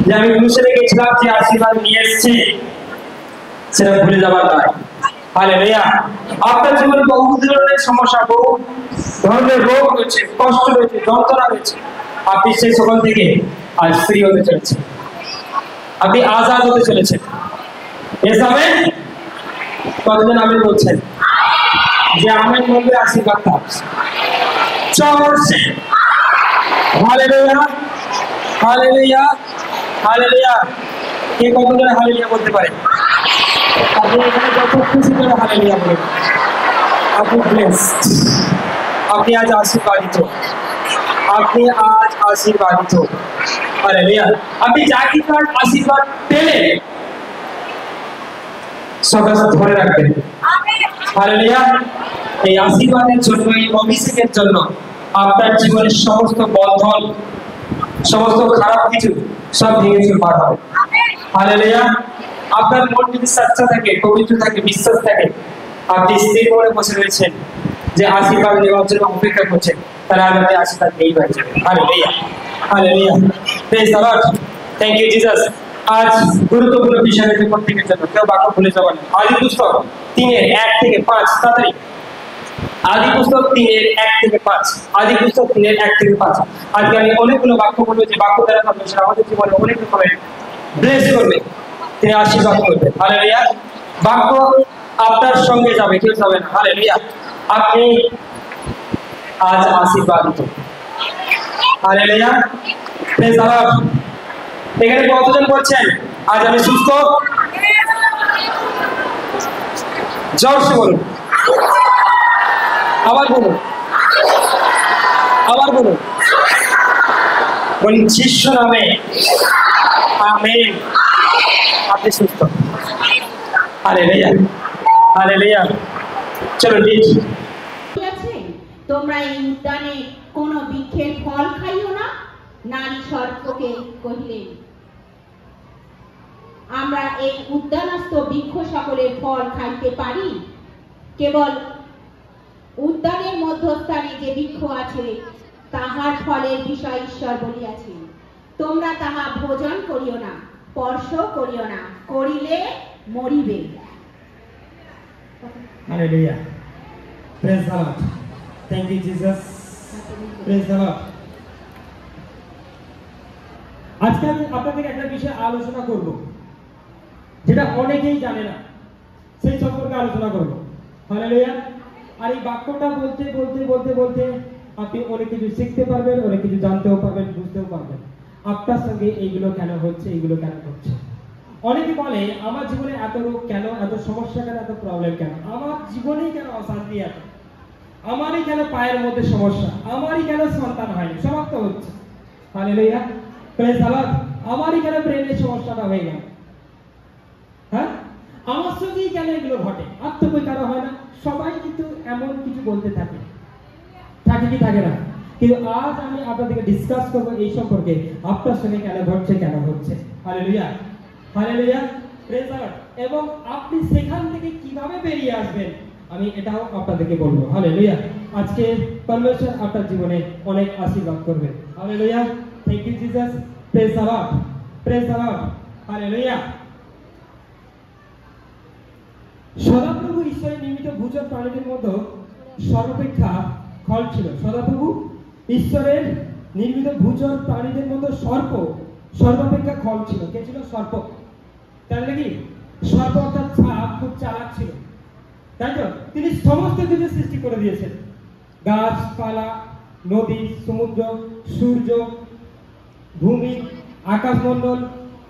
যে আমি মিশনে গেছিলাম, যে আশীর্বাদ নিয়ে এসেছি, সেটা ভুলে যাবার নয়। হালেলুয়া। আপনার জীবনে বহু ধরনের সমস্যা, বহু ধরনের রোগ রয়েছে, কষ্ট রয়েছে, যন্ত্রণা রয়েছে। আপনি সেই সকল থেকে আজ ফ্রি হতে চলেছেন, আপনি আজাদ হতে চলেছেন। S amen. কতজন আমেন বলছেন? যে আমেন বলবে আশীর্বাদ পাবে। চলছে। Hallelujah, hallelujah, hallelujah. কে কতজন হালেলুয়া বলতে পারে? আপনি এখানে যত খুশি করে হালেলুয়া বলেন। আপনি ব্লেসড, আপনি আজ আশীর্বাদিত, আপনি আজ আশীর্বাদিত। হালেলুয়া। আপনি যা কিছু আশীর্বাদ পেলেন সকাল ধরে রাখবেন। হালেলুয়া। এই আশীর্বাদের জন্য, এই অভিষেকের জন্য আপনার জীবনের সমস্ত বন্ধন, সমস্ত খারাপ কিছু সব ভেঙে চুরমার হবে। হালেলুয়া। আপনার মন যদি সচ্চা থাকে, পবিত্র থাকে, বিশ্বাস থাকে, আপনি স্থির করে বসে রয়েছেন যে আশীর্বাদ নেওয়ার জন্য অপেক্ষা করছেন, তাহলে আপনি আশীর্বাদ নিয়েই হয়ে যাবেন। Hallelujah, hallelujah. Praise the Lord. Thank you Jesus. আজ গুরুত্বপূর্ণ বিষয়ের প্রত্যেকের জন্য কেউ বাক্য ভুলে যাবেন। আদি পুস্তক 3:1 থেকে 5। তাড়াতাড়ি। আদি পুস্তক 3:1 থেকে 5। আদি পুস্তক 3:1 থেকে 5। আজকে আমি অনেকগুলো বাক্য বলবো, যে বাক্য দ্বারা পারমেশ্বর আমাদের জীবনে অনেক রকমের ব্লেস করবে, তিনি আশীর্বাদ করবে। হালেলুয়া। বাক্য আপনার সঙ্গে যাবে, কেউ যাবে না। হালেলুয়া। আপনি আজ আশীর্বাদিত। হালেলুয়া। Praise the Lord. এখানে কতজন বলছেন আজ আমি সুস্থ? জোরসে বলুন, আবার বলুন, আবার বলুন। বলুন যিশু নামে আমেন। আপনি সুস্থ। Hallelujah, hallelujah. চলো প্লিজ। তোমরা এই উদ্যানে কোন বৃক্ষের ফল খাইও না। নারী সর্পকে কহিলেন, আমরা এই উদ্যানস্থ বৃক্ষ সকলের ফল খাইতে পারি, কেবল উদ্যানের মধ্যস্থানে যে বৃক্ষ আছে তাহার ফলের বিষয় ঈশ্বর বলিয়াছেন। তোমরা তাহা ভোজন করিও না, স্পর্শ করিও না, করিলে মরিবে। Hallelujah. Praise the Lord. Thank you Jesus. Praise the lord. আজকে আমি আপনাদের একটা বিষয় আলোচনা করব, যেটা অনেকেই জানে না, সেই সম্পর্কে আলোচনা করব। হালেলুয়া। আর এই বাক্যটা বলতে বলতে বলতে বলতে আপনি অনেক কিছু শিখতে পারবেন, অনেক কিছু জানতেও পারবেন, বুঝতেও পারবেন আপনার সঙ্গে এইগুলো কেন হচ্ছে, এইগুলো কেন হচ্ছে। অনেকে বলে আমার জীবনে এত রোগ কেন, এত সমস্যা কেন, এত প্রবলেম কেন, আমার জীবনেই কেন অশান্তি এত, আমারই কেন পায়ের মধ্যে সমস্যা, আমারই কেন সন্তান হয়নি, সমাপ্ত হচ্ছে। হালেলুয়া। Praise the Lord. আমারই কেন ব্রেনের সমস্যাটা হয়ে গেল, হ্যাঁ আমার সঙ্গেই কেন এগুলো ঘটে। আর তো কই কারো হয় না, সবাই কিন্তু এমন কিছু বলতে থাকে, থাকে কি থাকে না। কিন্তু আজ আমি আপনাদেরকে ডিসকাস করব এই সম্পর্কে, আপনার সঙ্গে কেন ঘটছে, কেন হচ্ছে। Hallelujah, hallelujah. Praise the Lord. এবং আপনি সেখান থেকে কিভাবে বেরিয়ে আসবেন আমি এটাও আপনাদেরকে বলবো। হালেলুয়া। আজকে পরমেশ্বর আপনার জীবনে অনেক আশীর্বাদ করবে। Hallelujah. Thank you Jesus. Praise the Lord, praise the Lord. Hallelujah. সদাপ্রভু ঈশ্বরের নির্মিত ভূচর প্রাণীদের মধ্যে সর্বাপেক্ষা খল ছিল। সদাপ্রভু ঈশ্বরের নির্মিত ভূচর প্রাণীদের মধ্যে সর্বাপেক্ষা খল ছিল। কে ছিল? সর্প। তাহলে কি সর্প অর্থাৎ সাপ খুব চালাক ছিল, তাই তো? তিনি সমস্ত কিছু সৃষ্টি করে দিয়েছেন, গাছপালা, নদী, সমুদ্র, সূর্য, ভূমি, আকাশমণ্ডল,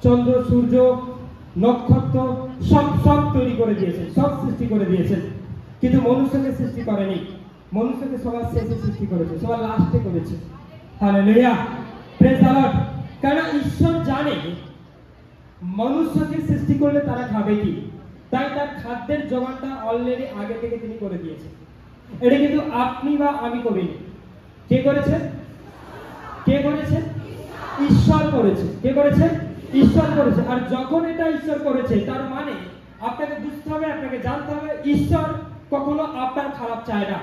চন্দ্র, সূর্য, নক্ষত্র, সব তৈরি করে দিয়েছেন, সব সৃষ্টি করে দিয়েছেন। কিন্তু মনুষ্যকে সৃষ্টি করেনি। মনুষ্যকে সবার শেষে সৃষ্টি করেছে, সবার লাস্টে করেছে। হালেলুয়া। Praise the Lord. কারণ ঈশ্বর জানে মনুষ্যকে সৃষ্টি করলে তারা খাবে কি, তাই তার খাদ্যের জোগানটা অলরেডি আগে থেকে তিনি করে দিয়েছেন। এটা কিন্তু আপনি বা আমি করিনি। কে করেছে? কে করেছে? ঈশ্বর করেছে। কে করেছে? ঈশ্বর করেছে। আর যখন এটা ঈশ্বর করেছে তার মানে আপনাকে বুঝতে হবে, আপনাকে জানতে হবে, ঈশ্বর কখনো আপনার খারাপ চায় না।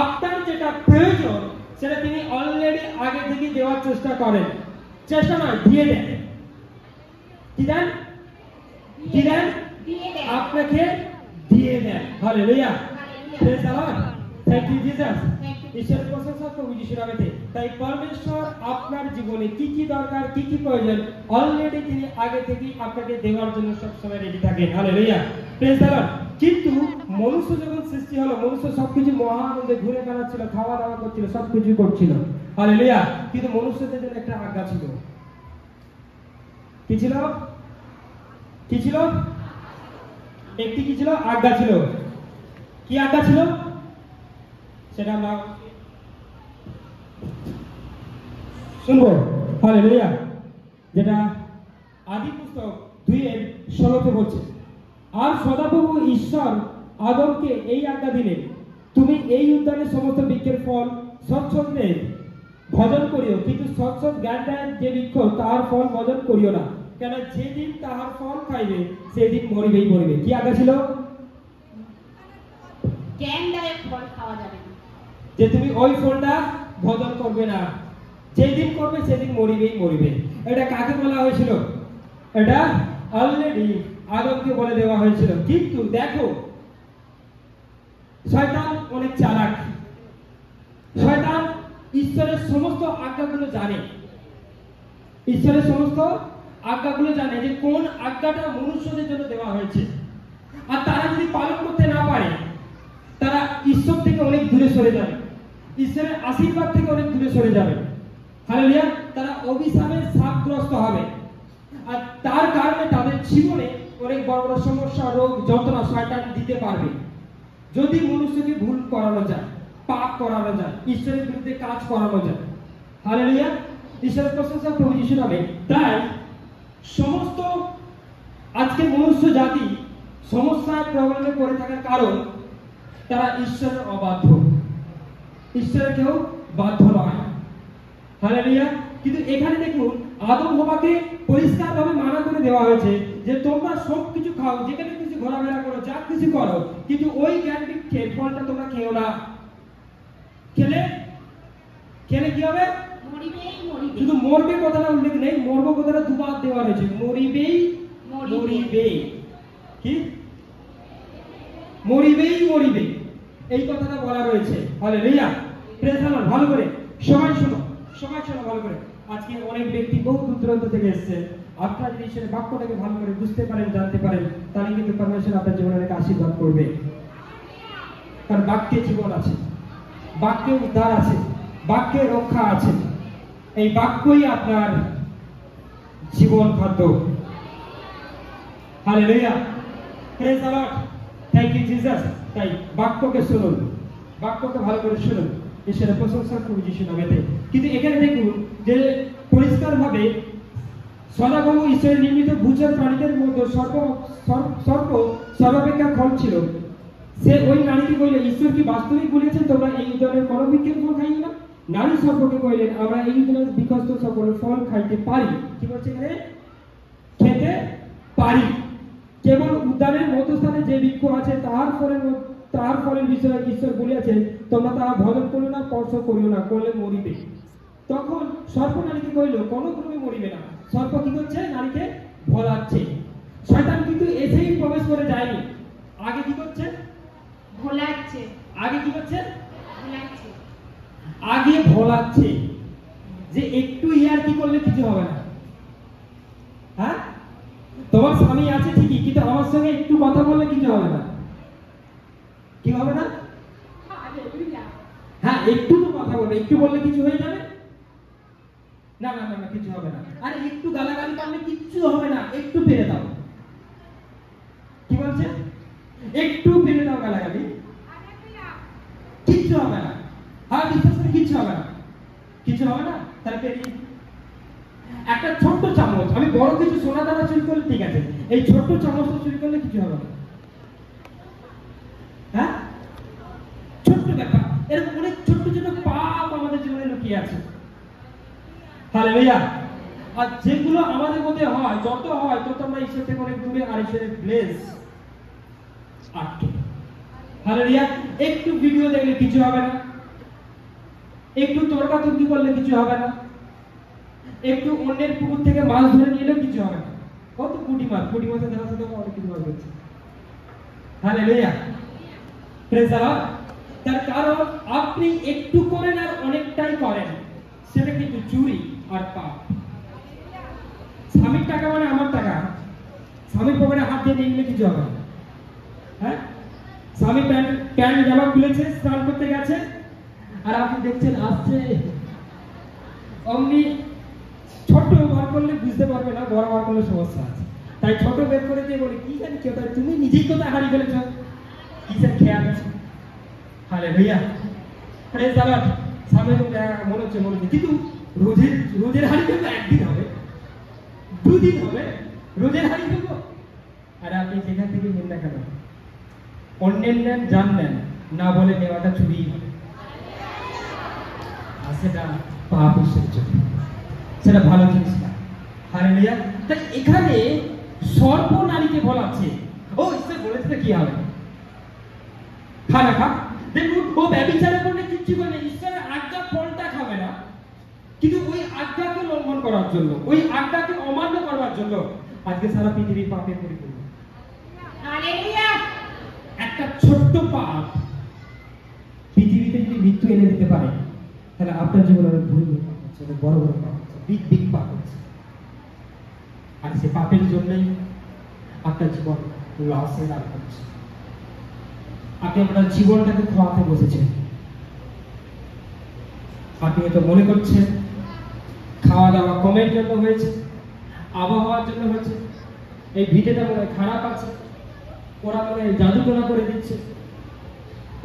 আপনার যেটা প্রয়োজন সেটা তিনি অলরেডি আগে থেকে দেওয়ার চেষ্টা করেন। চেষ্টা নয়, দিয়ে দেন। কি দেন? কি দেন? আপনাকে দিয়ে দেন। Hallelujah, praise the Lord, thank you Jesus. ঈশ্বরের প্রশংসা প্রভু যিশুর নামেতে। তাই পরমেশ্বর আপনার জীবনে কি কি দরকার, কি কি প্রয়োজন অলরেডি তিনি আগে থেকেই আপনাকে দেওয়ার জন্য সবসময় রেডি থাকেন। Hallelujah, praise the Lord. কিন্তু মনুষ্য যখন সৃষ্টি হলো, মনুষ্য সবকিছু মহা আনন্দে ঘুরে বেড়াচ্ছিল, খাওয়া দাওয়া করছিল, সবকিছু করছিল। হালেলুয়া, কিন্তু মনুষ্যদের জন্য একটা আজ্ঞা ছিল। কি ছিল? কি ছিল? একটি কি ছিল? আজ্ঞা ছিল। কি আজ্ঞা ছিল? সেটা আমরা শুনবো। হালেলুয়া, যেটা আদি পুস্তক 2:16 বলছে, আর সদাপ্রভু ঈশ্বর আদমকে এই আজ্ঞা দিলেন, তুমি এই উদ্যানের সমস্ত বৃক্ষের ফল স্বচ্ছন্দে ভোজন করিও, কিন্তু স্বচ্ছন্দ জ্ঞানদায়ক যে বৃক্ষ তাহার ফল ভোজন করিও না, কেন যেদিন তাহার ফল খাইবে সেদিন মরিবেই মরিবে। কি আজ্ঞা ছিল? জ্ঞানদায়ক ফল খাওয়া যাবে না, যে তুমি ওই ফলটা ভোজন করবে না, যেদিন করবে সেদিন মরিবেই মরিবে। এটা কাকে বলা হয়েছিল? এটা অলরেডি আদমকে বলে দেওয়া হয়েছিল। কিন্তু দেখো, শয়তান অনেক চালাক। শয়তান ঈশ্বরের সমস্ত আজ্ঞাগুলো জানে। ঈশ্বরের সমস্ত আজ্ঞাগুলো জানে যে কোন আজ্ঞাটা মনুষ্যদের জন্য দেওয়া হয়েছে। আর তারা যদি পালন করতে না পারে, তারা ঈশ্বর থেকে অনেক দূরে সরে যাবে, ঈশ্বরের আশীর্বাদ থেকে অনেক দূরে সরে যাবে। হালেলুয়া, তারা অভিশাপের শাপগ্রস্ত হবে। আর তার কারণে তাদের জীবনে অনেক বড় বড় সমস্যা, রোগ, যন্ত্রণা শয়তান দিতে পারবে। যদি মনুষ্যকে ভুল করানো যায়, পাপ করানো যায়, ঈশ্বরের বিরুদ্ধে কাজ করানো যায়। হালেলুয়া, ঈশ্বরের প্রশংসা প্রভু যিশুর নামে। তাই সমস্ত আজকে মনুষ্য জাতি সমস্যায় প্রবলেমে পড়ে থাকার কারণ তারা ঈশ্বরের অবাধ্য। ঈশ্বরের কেউ বাধ্য নয়। হালেলুয়া, কিন্তু এখানে দেখুন আদম হওয়াকে পরিষ্কারভাবে মানা করে দেওয়া হয়েছে যে তোমরা সব কিছু খাও, যেখানে কিছু ঘোরাফেরা করো, যা কিছু করো, কিন্তু ওই জ্ঞান বৃক্ষের ফলটা তোমরা খেও না। খেলে খেলে কি হবে? শুধু মরবে কথাটা উল্লেখ নেই, মরব কথাটা দুবার দেওয়া হয়েছে। মরিবেই মরিবে। কি? মরিবেই মরিবে, এই কথাটা বলা রয়েছে। Hallelujah, praise the Lord. ভালো করে সবাই শোনো, সবাই শোনো ভালো করে। আজকে অনেক ব্যক্তি বহু দূর দূরান্ত থেকে এসেছে। আপনার যদি ঈশ্বরের বাক্যটাকে ভালো করে বুঝতে পারেন, জানতে পারেন, তাহলে কিন্তু পরমেশ্বর আপনার জীবনে অনেক আশীর্বাদ করবে। কারণ বাক্যে জীবন আছে, বাক্যে উদ্ধার আছে, বাক্যে রক্ষা আছে। এই বাক্যই আপনার জীবন খাদ্য। Hallelujah, praise the Lord, thank you Jesus. তাই বাক্যকে শুনুন, বাক্যকে ভালো করে শুনুন। ঈশ্বরের প্রশংসা প্রভু যিশুর নামেতে। কিন্তু এখানে দেখুন যে পরিষ্কারভাবে সদাপ্রভু ঈশ্বরের নির্মিত ভূচর প্রাণীদের মধ্যে সর্প সর্বাপেক্ষা ফল ছিল। সে ওই নারীকে কইলে, ঈশ্বর কি বাস্তবিক বলেছেন তোমরা এই উদ্যানের কোন বৃক্ষের ফল খাইও না? নারী সর্পকে কইলেন, আমরা এই উদ্যানের বৃক্ষস্থ সকল ফল খাইতে পারি। কি বলছে এখানে? খেতে পারি। কেবল উদ্যানের মধ্যস্থানে যে বৃক্ষ আছে তাহার ফলের বিষয়ে ঈশ্বর বলিয়াছেন, তোমরা তাহা ভোজন করিও না, স্পর্শ করিও না, করলে মরিবে। তখন সর্প নারীকে কইল, কোন ক্রমে মরিবে না। সর্প কি করছে? নারীকে ভোলাচ্ছে। শয়তান কিন্তু এসেই প্রবেশ করে যায়নি, আগে কি করছে? ভোলাচ্ছে। আগে কি করছে? ভোলাচ্ছে। আগে ভোলাচ্ছে যে একটু ইয়ার কি করলে কিছু হবে না। হ্যাঁ, তোমার স্বামী আছে ঠিকই, কিন্তু আমার সঙ্গে একটু কথা বললে কিছু হবে না। কি হবে না? হ্যাঁ, একটু তো কথা বলবে, একটু বললে কিছু হয়ে যাবে না? না না না, কিছু হবে না। আরে একটু গালাগালি করলে কিচ্ছু হবে না, একটু ফেলে দাও। কি বলছে? একটু ফেলে দাও গালাগালি, কিচ্ছু হবে না। হ্যাঁ, বিশ্বাস করে কিচ্ছু হবে না, কিছু হবে না। তাহলে একটা ছোট্ট চামচ, আমি বড় কিছু সোনা দানা চুরি করলে ঠিক আছে, এই ছোট্ট চামচটা চুরি করলে কিছু হবে না। হ্যাঁ, ছোট্ট ব্যাপার। এরকম অনেক ছোট্ট ছোট্ট পাপ আমাদের জীবনে লুকিয়ে আছে। হালেলুয়া। আর যেগুলো আমাদের মধ্যে হয়, যত হয় তত আমরা ঈশ্বর থেকে অনেক দূরে, আর ঈশ্বরের ব্লেস আটকে। হালেলুয়া। একটু ভিডিও দেখলে কিছু হবে না, একটু তর্কাতর্কি করলে কিছু হবে না, একটু অন্যের পুকুর থেকে মাছ ধরে নিলেও কিছু হবে না। কত পুঁটি মাছে দেখা যাচ্ছে অনেক কিছু মাছ ধরছে। Hallelujah, praise the Lord. তার কারণ আপনি একটু করেন আর অনেকটাই করেন, সেটা কিন্তু চুরি আর পাপ। স্বামীর টাকা মানে আমার টাকা, স্বামীর পকেটে হাত দিয়ে নিয়ে কিছু হবে না। হ্যাঁ, স্বামী প্যান্ট জামা খুলেছে, স্নান করতে গেছে, আর আপনি দেখছেন আসছে, অমনি ছোট বার করলে বুঝতে পারবে না, বড় বার করলে সমস্যা আছে। তাই ছোট বের করে দিয়ে বলে কি জানি কেউ, তুমি নিজেই কোথায় হারিয়ে ফেলেছ, কিসের খেয়াল আছে। Hallelujah, praise the Lord. স্বামী মনে হচ্ছে কিন্তু রোজের হারিয়ে ফেলবো, একদিন হবে, দুদিন হবে, রোজের হারিয়ে ফেলবো। আর আপনি যেখান থেকে নেন না কেন, অন্যের নেন যান নেন না বলে নেওয়াটা চুরি হবে, আর সেটা পাপ ঈশ্বরের জন্য, সেটা ভালো জিনিস না। হালেলুয়া। তাই এখানে সর্প নারীকে বলাচ্ছে, ও ঈশ্বর বলেছে কি হবে, খানা খা। দেখুন, ও ব্যভিচার করলে কিচ্ছু করে ঈশ্বরের আজ্ঞা ফলটা খাবে না, কিন্তু ওই আজ্ঞাকে লঙ্ঘন করার জন্য, ওই আজ্ঞাকে অমান্য করার জন্য আজকে সারা পৃথিবী পাপে পরিপূর্ণ। হালেলুয়া। একটা ছোট্ট পাপ পৃথিবীতে যদি মৃত্যু এনে দিতে পারে, তাহলে আপনার জীবনে বড় বড় পাপ হচ্ছে, বিগ পাপ হচ্ছে। আর সে পাপের জন্যই আপনার জীবন লসে লাভ হচ্ছে। আপনি আপনার জীবনটাকে খোয়াতে বসেছেন। আপনি হয়তো মনে করছেন খাওয়া দাওয়া কমের জন্য হয়েছে, আবহাওয়ার জন্য হয়েছে, এই ভিটেটা মনে হয় খারাপ আছে, ওরা মনে হয় জাদুটোনা করে দিচ্ছে,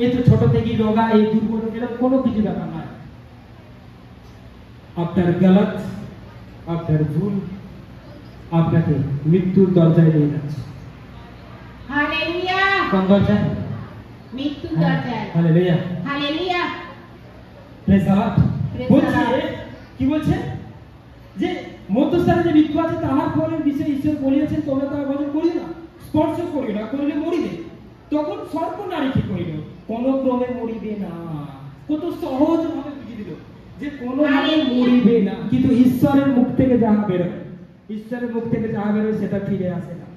এই তো ছোট থেকেই রোগা, এই দুর্বল, এরকম কোনো কিছু ব্যাপার নয়। আপনার গলত, আপনার ভুল আপনাকে মৃত্যুর দরজায় নিয়ে যাচ্ছে। হালেলুয়া। কোন দরজায়? মৃত্যুর দরজায়। Hallelujah, hallelujah. Praise the Lord. বলছে কি বলছে যে মধ্যস্থানে যে বৃক্ষ আছে তাহার ফলের বিষয়ে ঈশ্বর বলিয়াছেন, তোমরা তাহার ভজন করিও না, স্পর্শ করিও না, করিলে মরিবে। তখন সর্প নারী কি করিল, কোন ক্রমে মরিবে না। কত সহজ ভাবে বুঝিয়ে দিল যে কোনো মরিবে না, কিন্তু ঈশ্বরের মুখ থেকে যাহা বেরোয়, ঈশ্বরের মুখ থেকে যাহা বেরোয় সেটা ফিরে আসে না।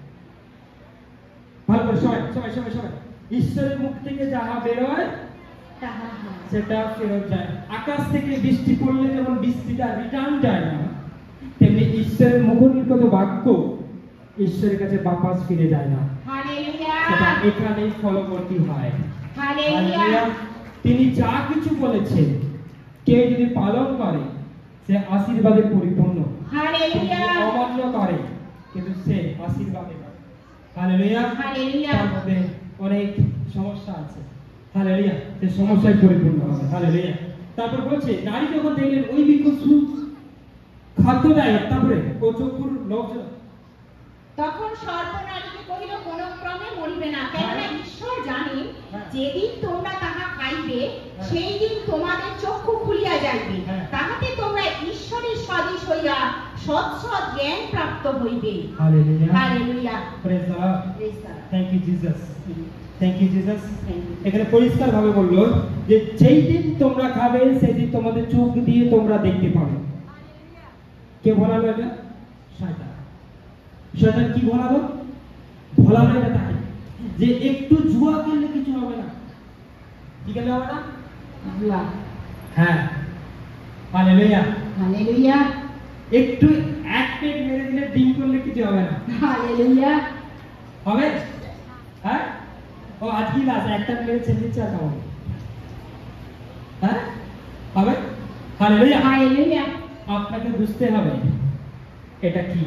ভালো করে সবাই সবাই সবাই সবাই, ঈশ্বরের মুখ থেকে যাহা বেরোয় সেটা ফেরত যায়। আকাশ থেকে বৃষ্টি পড়লে যেমন বৃষ্টিটা রিটার্ন যায় না, তেমনি ঈশ্বরের মুখনির্গত বাক্য ঈশ্বরের কাছে বাপাস ফিরে যায় না, সেটা এখানেই ফলবর্তী হয়। হালেলুয়া। তিনি যা কিছু বলেছেন কেউ যদি পালন করে সে আশীর্বাদে পরিপূর্ণ, হালেলুয়া। অমান্য করে কিন্তু সে আশীর্বাদে করে। হালেলুয়া। তার মধ্যে অনেক সমস্যা আছে, হালেলুয়া, সে সমস্যায় পরিপূর্ণ হবে। হালেলুয়া। তারপর বলছে নারী যখন দেখলেন ওই বৃক্ষ খাদ্য দেয়, তারপরে ও চক্ষুর লোভ, তখন সর্প নারীকে কহিল, কোন ক্রমে মরিবে না, কেননা ঈশ্বর জানেন যেদিন তোমরা তাহা খাইবে সেই দিন তোমাদের চক্ষু খুলিয়া যাইবে, তাহাতে তোমরা ঈশ্বরের সদৃশ হইয়া সৎ সৎ জ্ঞান প্রাপ্ত হইবে। Hallelujah. Hallelujah. Praise the Lord. Praise the Lord. Thank you Jesus, thank you Jesus. এখানে পরিষ্কার ভাবে বললো যে যেই দিন তোমরা খাবে সেই দিন তোমাদের চোখ দিয়ে তোমরা দেখতে পাবে। কে বলালো এটা? শয়তান। শয়তান কি বলালো? বলালো এটা তাই যে একটু জুয়া খেললে কিছু হবে না। কি খেললে হবে না? জুয়া। হ্যাঁ, হালেলুয়া। হালেলুয়া। একটু এক পেট মেরে দিলে ডিম করলে কিছু হবে না। হালেলুয়া। হবে? হ্যাঁ, ও আজকে লাজ একটা মেরে ছেড়ে দিচ্ছে আর খাবো। হ্যাঁ, হবে? হালেলুয়া। হালেলুয়া। আপনাকে বুঝতে হবে এটা কি,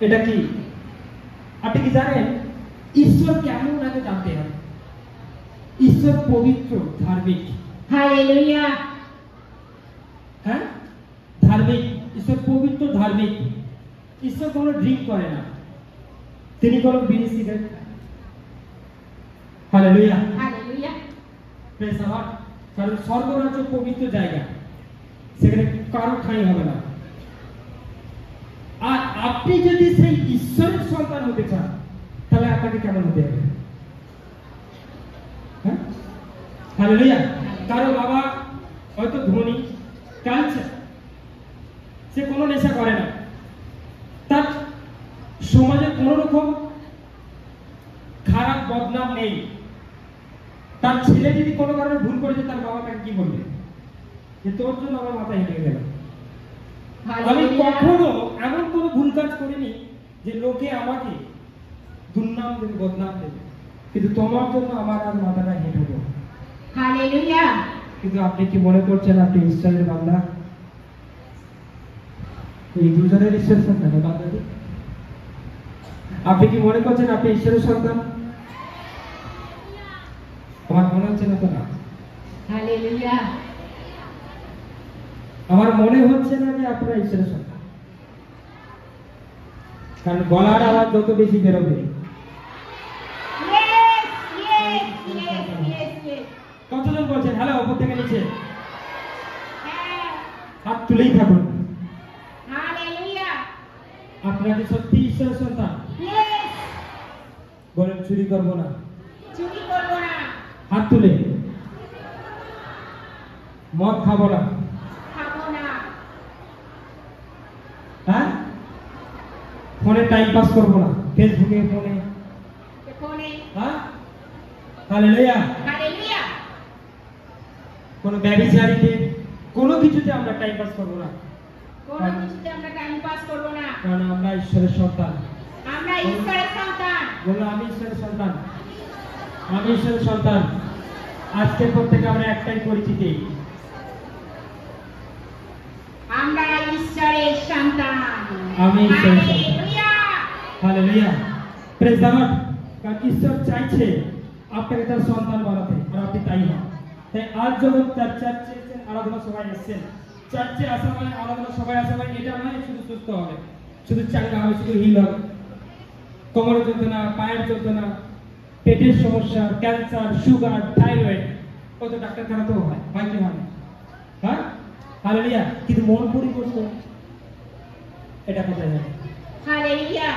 এটা কি। আপনি কি জানেন ঈশ্বর কেমন আগে জানতে হবে? ঈশ্বর পবিত্র, ধার্মিক। হালেলুয়া। হ্যাঁ, ধার্মিক। ঈশ্বর পবিত্র, ধার্মিক। ঈশ্বর কোনো ড্রিঙ্ক করে না, তিনি কোনো বিড়ি সিগারেট খান। Hallelujah. Hallelujah. Praise the Lord. কারণ স্বর্গরাজ্য পবিত্র জায়গা, সেখানে কারো ঠাঁই হবে না। আর আপনি যদি সেই ঈশ্বরের সন্তান হতে চান তাহলে আপনাকে কেমন হতে হবে? হ্যাঁ, হালেলুয়া। কারো বাবা হয়তো ধনী, ক্যান্সার, সে কোনো নেশা করে না, তার সমাজে কোনো রকম খারাপ বদনাম নেই। তার ছেলে যদি কোনো কারণে ভুল করেছে, তার বাবা তাকে কি বলবে, যে তোর জন্য আমার মাথা হেঁটে গেল। আমি কখনো এমন কোনো ভুল কাজ করিনি যে লোকে আমাকে দুর্নাম দেবে, বদনাম দেবে, কিন্তু তোমার জন্য আমার আর মাথাটা হেঁটে গেল। হালেলুয়া। কিন্তু আপনি কি মনে করছেন আপনি ঈশ্বরের বান্দা? এই দুজনের ঈশ্বর সন্তান বান্দাটি। আপনি কি মনে করছেন আপনি ঈশ্বরের সন্তান? আমার মনে হচ্ছে না তো না। হালেলুয়া। আমার মনে হচ্ছে না যে আপনারা ঈশ্বরের সন্তান, কারণ গলার আওয়াজ যত বেশি বেরোবে। কতজন বলছেন হ্যালো উপর থেকে নিচে? হাত তুলেই থাকুন। আপনারা কি সত্যি ঈশ্বরের সন্তান? বলেন চুরি করব না। চুরি করব না। হাত তুলে। মদ খাবো না। খাবো না। হ্যাঁ, ফোনে টাইম পাস করবো না, ফেসবুকে ফোনে। হ্যাঁ, হালেলুয়া। হালেলুয়া। কোনো ব্যভিচারীতে কোনো কিছুতে আমরা টাইম পাস করবো না। কোনো কিছুতে আমরা টাইম পাস করব না, কারণ আমরা ঈশ্বরের সন্তান। আমরা ঈশ্বরের সন্তান। বলুন আমি ঈশ্বরের সন্তান, আমি ঈশ্বরের সন্তান। আজকের পর থেকে আমরা একটাই পরিচিতি, আমরা ঈশ্বরের সন্তান। আমি ঈশ্বরের সন্তান। Hallelujah. Hallelujah, praise the Lord. কারণ ঈশ্বর চাইছে আপনাকে তার সন্তান বানাতে, আর আপনি তাই হন। তাই আজ যখন তার চার্চে আরাধনা সবাই এসেছেন, চার্চে আসা মানে আরাধনা সবাই আসা মানে এটা নয় শুধু সুস্থ হবে, শুধু চাঙ্গা হবে, শুধু হিল হবে। কোমরের যন্ত্রণা, পায়ের যন্ত্রণা, পেটের সমস্যা, ক্যান্সার, সুগার, থাইরয়েড, কত ডাক্তারখানা তো হয়, হয় কি হয় না? হ্যাঁ, হালেলুয়া। কিন্তু মন পরিবর্তন এটা কোথায় যায়? হালেলুয়া।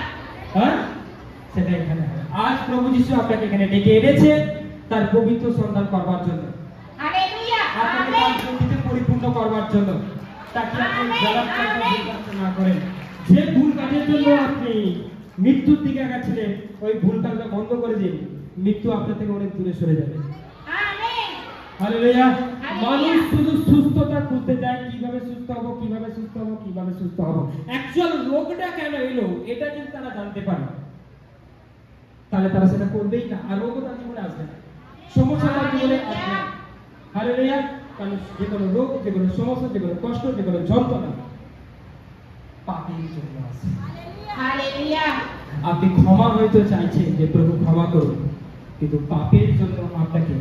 হ্যাঁ, সেটা এখানে হয়। আজ প্রভু যিশু আপনাকে এখানে ডেকে এনেছে তার পবিত্র সন্তান করবার জন্য, হালেলুয়া। আপনাকে তার শক্তিতে পরিপূর্ণ করবার জন্য, তাকে আপনি গলার কাছে ভুল কাজ না করেন। যে ভুল কাজের জন্য আপনি মৃত্যুর দিকে আগাচ্ছিলেন, ওই ভুল কাজটা বন্ধ করে দিন, মৃত্যু আপনার থেকে অনেক দূরে সরে যাবে। আমেন। হালেলুয়া। মানুষ শুধু সুস্থতা খুঁজতে যায়, কিভাবে সুস্থ হবো, কিভাবে সুস্থ হবো, কিভাবে সুস্থ হবো। অ্যাকচুয়াল রোগটা কেন এলো এটা যদি তারা জানতে পারে, তাহলে তারা সেটা করবেই না, আর রোগও তার জীবনে আসবে না, সমস্যা তার জীবনে আসবে না। হালেলুয়া। কারণ যে কোনো রোগ, যে কোনো সমস্যা, যে কোনো কষ্ট, যে কোনো যন্ত্রণা পাপের জন্য আসে। হালেলুয়া। আপনি ক্ষমা হয়তো চাইছেন যে প্রভু ক্ষমা করুন, কিন্তু পাপের জন্য আপনাকে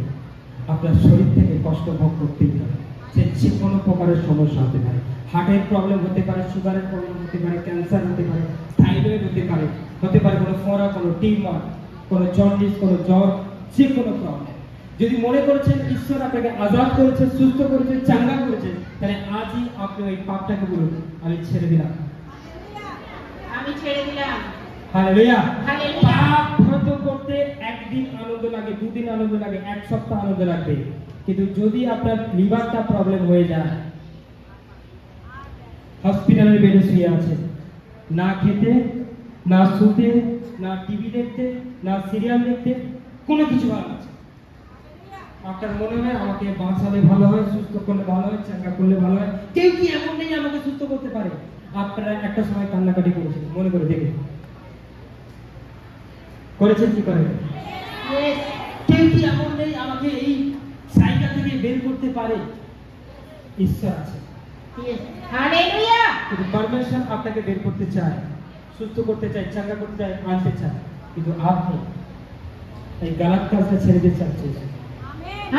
আপনার শরীর থেকে কষ্ট ভোগ করতেই হবে। সে যে কোনো প্রকারের সমস্যা হতে পারে, হার্টের প্রবলেম হতে পারে, সুগারের প্রবলেম হতে পারে, ক্যান্সার হতে পারে, থাইরয়েড হতে পারে, কোনো ফোড়া, কোনো টিউমার, কোনো জন্ডিস, কোনো জ্বর, যে কোনো প্রবলেম। যদি মনে করেছেন ঈশ্বর আপনাকে আজাদ করেছে, সুস্থ করেছে, চাঙ্গা করেছে, তাহলে আজই আপনি ওই পাপটাকে বলুন আমি ছেড়ে দিলাম, আমি ছেড়ে দিলাম। হালেলুয়া। হালেলুয়া। পাপ হয়তো করতে একদিন আনন্দ লাগে, দুদিন আনন্দ লাগে, এক সপ্তাহ আনন্দ লাগবে, কিন্তু যদি আপনার লিভারটা প্রবলেম হয়ে যায়, হসপিটালের বেডে শুয়ে আছে, না খেতে, না শুতে, না টিভি দেখতে, না সিরিয়াল দেখতে, কোনো কিছু ভালো আছে, আপনার মনে হয় আমাকে বাঁচালে ভালো হয়, সুস্থ করলে ভালো হয়, চাঙ্গা করলে ভালো হয়। কেউ কি এমন নেই আমাকে সুস্থ করতে পারে? আপনারা একটা সময় কান্নাকাটি করেছিলেন, মনে করে দেখে করেছেন কি করেন? কেউ কি এমন নেই আমাকে এই জায়গা থেকে বের করতে পারে? ঈশ্বর আছে। হালেলুয়া। কিন্তু পারমেশন আপনাকে বের করতে চায়, সুস্থ করতে চায়, চাঙ্গা করতে চায়, আনতে চায়, কিন্তু আপনি এই গালাত কাজটা ছেড়ে দিতে চাচ্ছেন।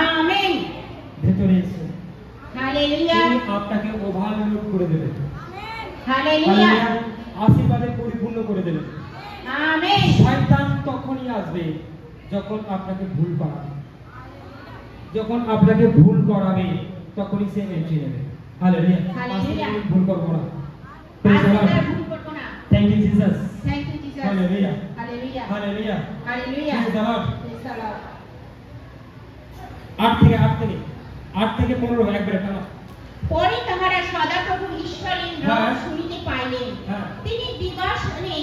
আমেন। ভেতরে এসে হালেলুয়া। তিনি আপনাকে ওভারলোড করে দেবেন। হালেলুয়া। আশীর্বাদে পরিপূর্ণ করে দেবেন। আমেন। শয়তান তখনই আসবে যখন আপনাকে ভুল করাবে, যখন আপনাকে ভুল করাবে তখনই সে এন্ট্রি নেবে। হালেলুয়া। হালেলুয়া। ভুল করব না। আমরা ভুল করব না। Thank you Jesus. Thank you Jesus. Hallelujah. Hallelujah. Hallelujah. Hallelujah. Praise the Lord. Praise the Lord. 8 থেকে 15 একবারে টানা। পরে তাহারা সদাপ্রভু ঈশ্বরের রব শুনিতে পাইলেন, তিনি দিবাসনে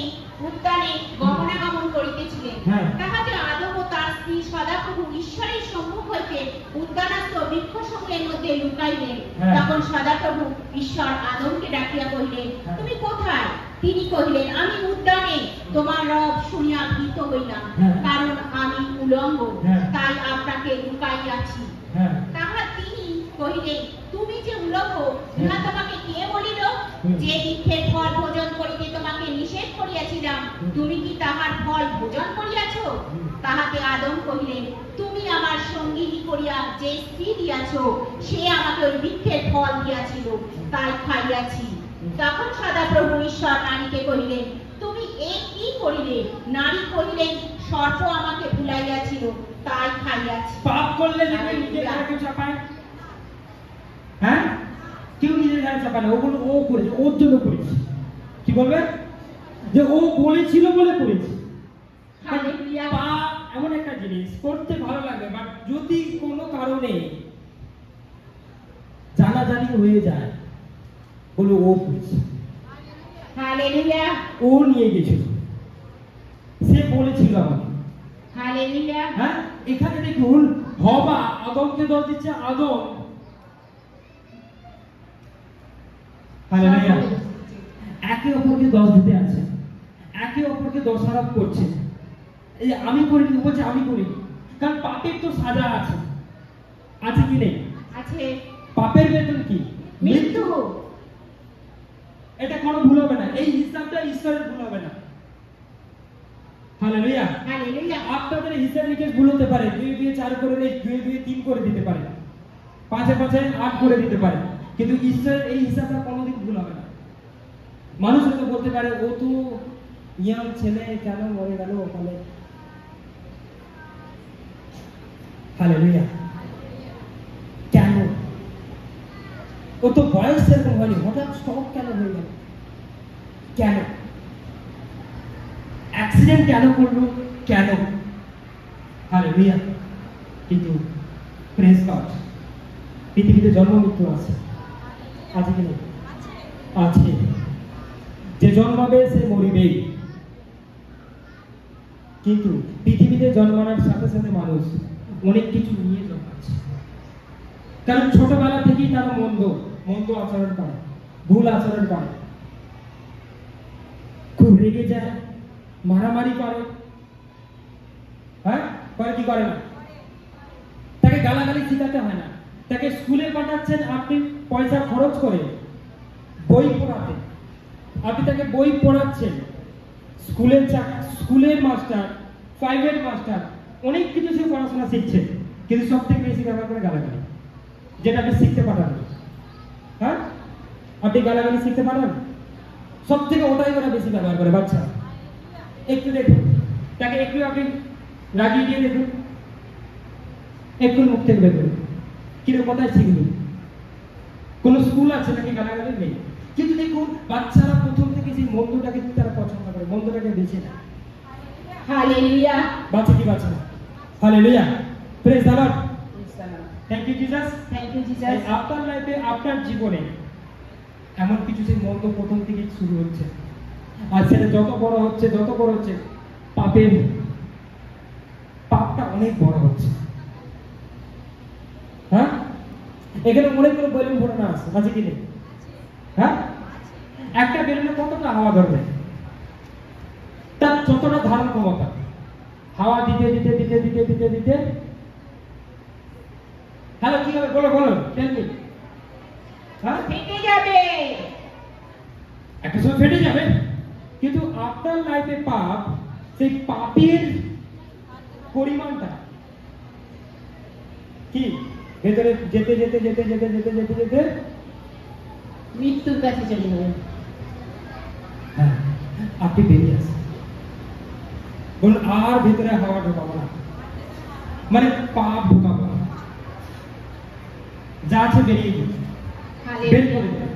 উদ্যানে গমনাগমন করিতেছিলেন। তাহাতে আদম ও তার স্ত্রী সদাপ্রভু ঈশ্বরের সম্মুখ হইতে উদ্যানস্থ বৃক্ষসমূহের মধ্যে লুকাইলেন। তখন সদাপ্রভু ঈশ্বর আদমকে ডাকিয়া কহিলেন, তুমি কোথায়? তিনি কহিলেন, আমি উদ্যানে, তোমার রব শুনিয়া ভীত হইলাম, কারণ আমি উলঙ্গ, তাই আপনাকে লুকাইয়াছি। তাহা তিনি কহিলেন, তুমি যে উলঙ্গ, ইহা তোমাকে কে বলিল? যে বৃক্ষের ফল ভোজন করিতে তোমাকে নিষেধ করিয়াছিলাম, তুমি কি তাহার ফল ভোজন করিয়াছ? তাহাতে আদম কহিলেন, তুমি আমার সঙ্গিনী করিয়া যে স্ত্রী দিয়াছ, সে আমাকে ওই বৃক্ষের ফল দিয়াছিল, তাই খাইয়াছি। তখন সদাপ্রভু ঈশ্বর নারীকে কহিলেন, তুমি এ কি করিলে? নারী কহিলেন, সর্প আমাকে ভুলাইয়াছিল, তাই খাইয়াছি। পাপ করলে দেখবে নিজের ঘাড়ে কেউ চাপায়? হ্যাঁ, কেউ নিজের ঘাড়ে চাপায় না। ওগুলো ও করেছে, ওর জন্য করেছে। কি বলবে? যে ও বলেছিল বলে করেছে। পাপ এমন একটা জিনিস, করতে ভালো লাগে, বাট যদি কোনো কারণে জানাজানি হয়ে যায়, বলো ও করেছে, হালেলুয়া, ও নিয়ে গেছিল, সে বলেছিল আমাকে। হালেলুয়া। হ্যাঁ, এখানে দেখুন হবা আদমকে দোষ দিচ্ছে। আদম, হালেলুয়া, একে অপরকে দোষ দিতে আছে, একে অপরকে দোষারোপ করছে। এই আমি করিনি, বলছে আমি করিনি। কারণ পাপের তো সাজা আছে, আছে কি নেই? আছে। পাপের বেতন কি? মৃত্যু। এটা কোনো ভুল হবে না, এই হিসাবটা ঈশ্বরের ভুল হবে না। Hallelujah, hallelujah. আপনাদের হিসাব নিকেশ ভুল হতে পারে, 2-2-4 করে দেয়, 2-2-3 করে দিতে পারে, 5-5-8 করে দিতে পারে, কিন্তু ঈশ্বরের এই হিসাবটা কোনোদিন ভুল হবে না। মানুষ হয়তো বলতে পারে, ও তো ইয়াং ছেলে, কেন মরে গেল ওখানে। হালেলুয়া, কেন? ও তো বয়স সেরকম হয়নি, হঠাৎ স্ট্রোক কেন হয়ে গেল? কেন? অ্যাক্সিডেন্ট কেন করলো? কেন? হালেলুয়া। কিন্তু প্রেজ গড, পৃথিবীতে জন্ম মৃত্যু আছে, আছে কি না? আছে। যে জন্মাবে সে মরিবেই। কিন্তু পৃথিবীতে জন্মানোর সাথে সাথে মানুষ অনেক কিছু নিয়ে জন্মাচ্ছে। কারণ ছোটবেলা থেকেই তারা মন্দ আচরণ করে, ভুল আচরণ করে, খুব রেগে যায়, মারামারি করে। হ্যাঁ, করে কি করে না? তাকে গালাগালি শিখাতে হয় না, তাকে স্কুলে পাঠাচ্ছেন আপনি পয়সা খরচ করে বই পড়াতে, আপনি তাকে বই পড়াচ্ছেন, স্কুলের মাস্টার, প্রাইভেট মাস্টার, অনেক কিছু সে পড়াশোনা শিখছে, কিন্তু সব থেকে বেশি ব্যবহার করে গালাগালি, যেটা আপনি শিখতে পাঠান। হ্যাঁ, আপনি গালাগালি শিখতে পারেন? সব থেকে ওটাই ওরা বেশি ব্যবহার করে বাচ্চা। একটু দেখুন, তাকে একটু আপনি রাগিয়ে দিয়ে দেখুন, একটু মুখ থেকে দেখবেন কিরকম কোথায় শিখবে। কোন স্কুল আছে নাকি গালাগালি নেই? কিন্তু দেখুন বাচ্চারা প্রথম থেকে সেই মন্দটাকে তারা পছন্দ করে, মন্দটাকে বেছে নেয়। হালেলুয়া। বাচ্চা কি বাচ্চা? Hallelujah, praise the Lord, thank you Jesus, thank you Jesus. আপনার লাইফে, আপনার জীবনে এমন কিছু সেই মন্দ প্রথম থেকে শুরু হচ্ছে, আর সেটা যত বড় হচ্ছে পাপটা অনেক বড় হচ্ছে। হ্যাঁ, এখানে অনেকগুলো বেলুন ফোটানো আছে কি নেই? হ্যাঁ, একটা বেলুনে কতটা হাওয়া ধরবে? তার যতটা ধারণ ক্ষমতা, হাওয়া দিতে দিতে দিতে দিতে দিতে দিতে হ্যালো কি হবে? বলো টেল মি। হ্যাঁ, ফেটে যাবে, একটা সময় ফেটে যাবে। কিন্তু আপনার লাইফে পাপ, সেই পাপের পরিমাণটা কি ভেতরে যেতে যেতে যেতে যেতে যেতে যেতে যেতে মৃত্যুর কাছে চলে যাবে। হ্যাঁ, আপনি বেরিয়ে আসেন, বলুন আর ভেতরে হাওয়া ঢোকাবো না, মানে পাপ ঢোকাবো না, যা আছে বেরিয়ে গেছে, বের করে দেন।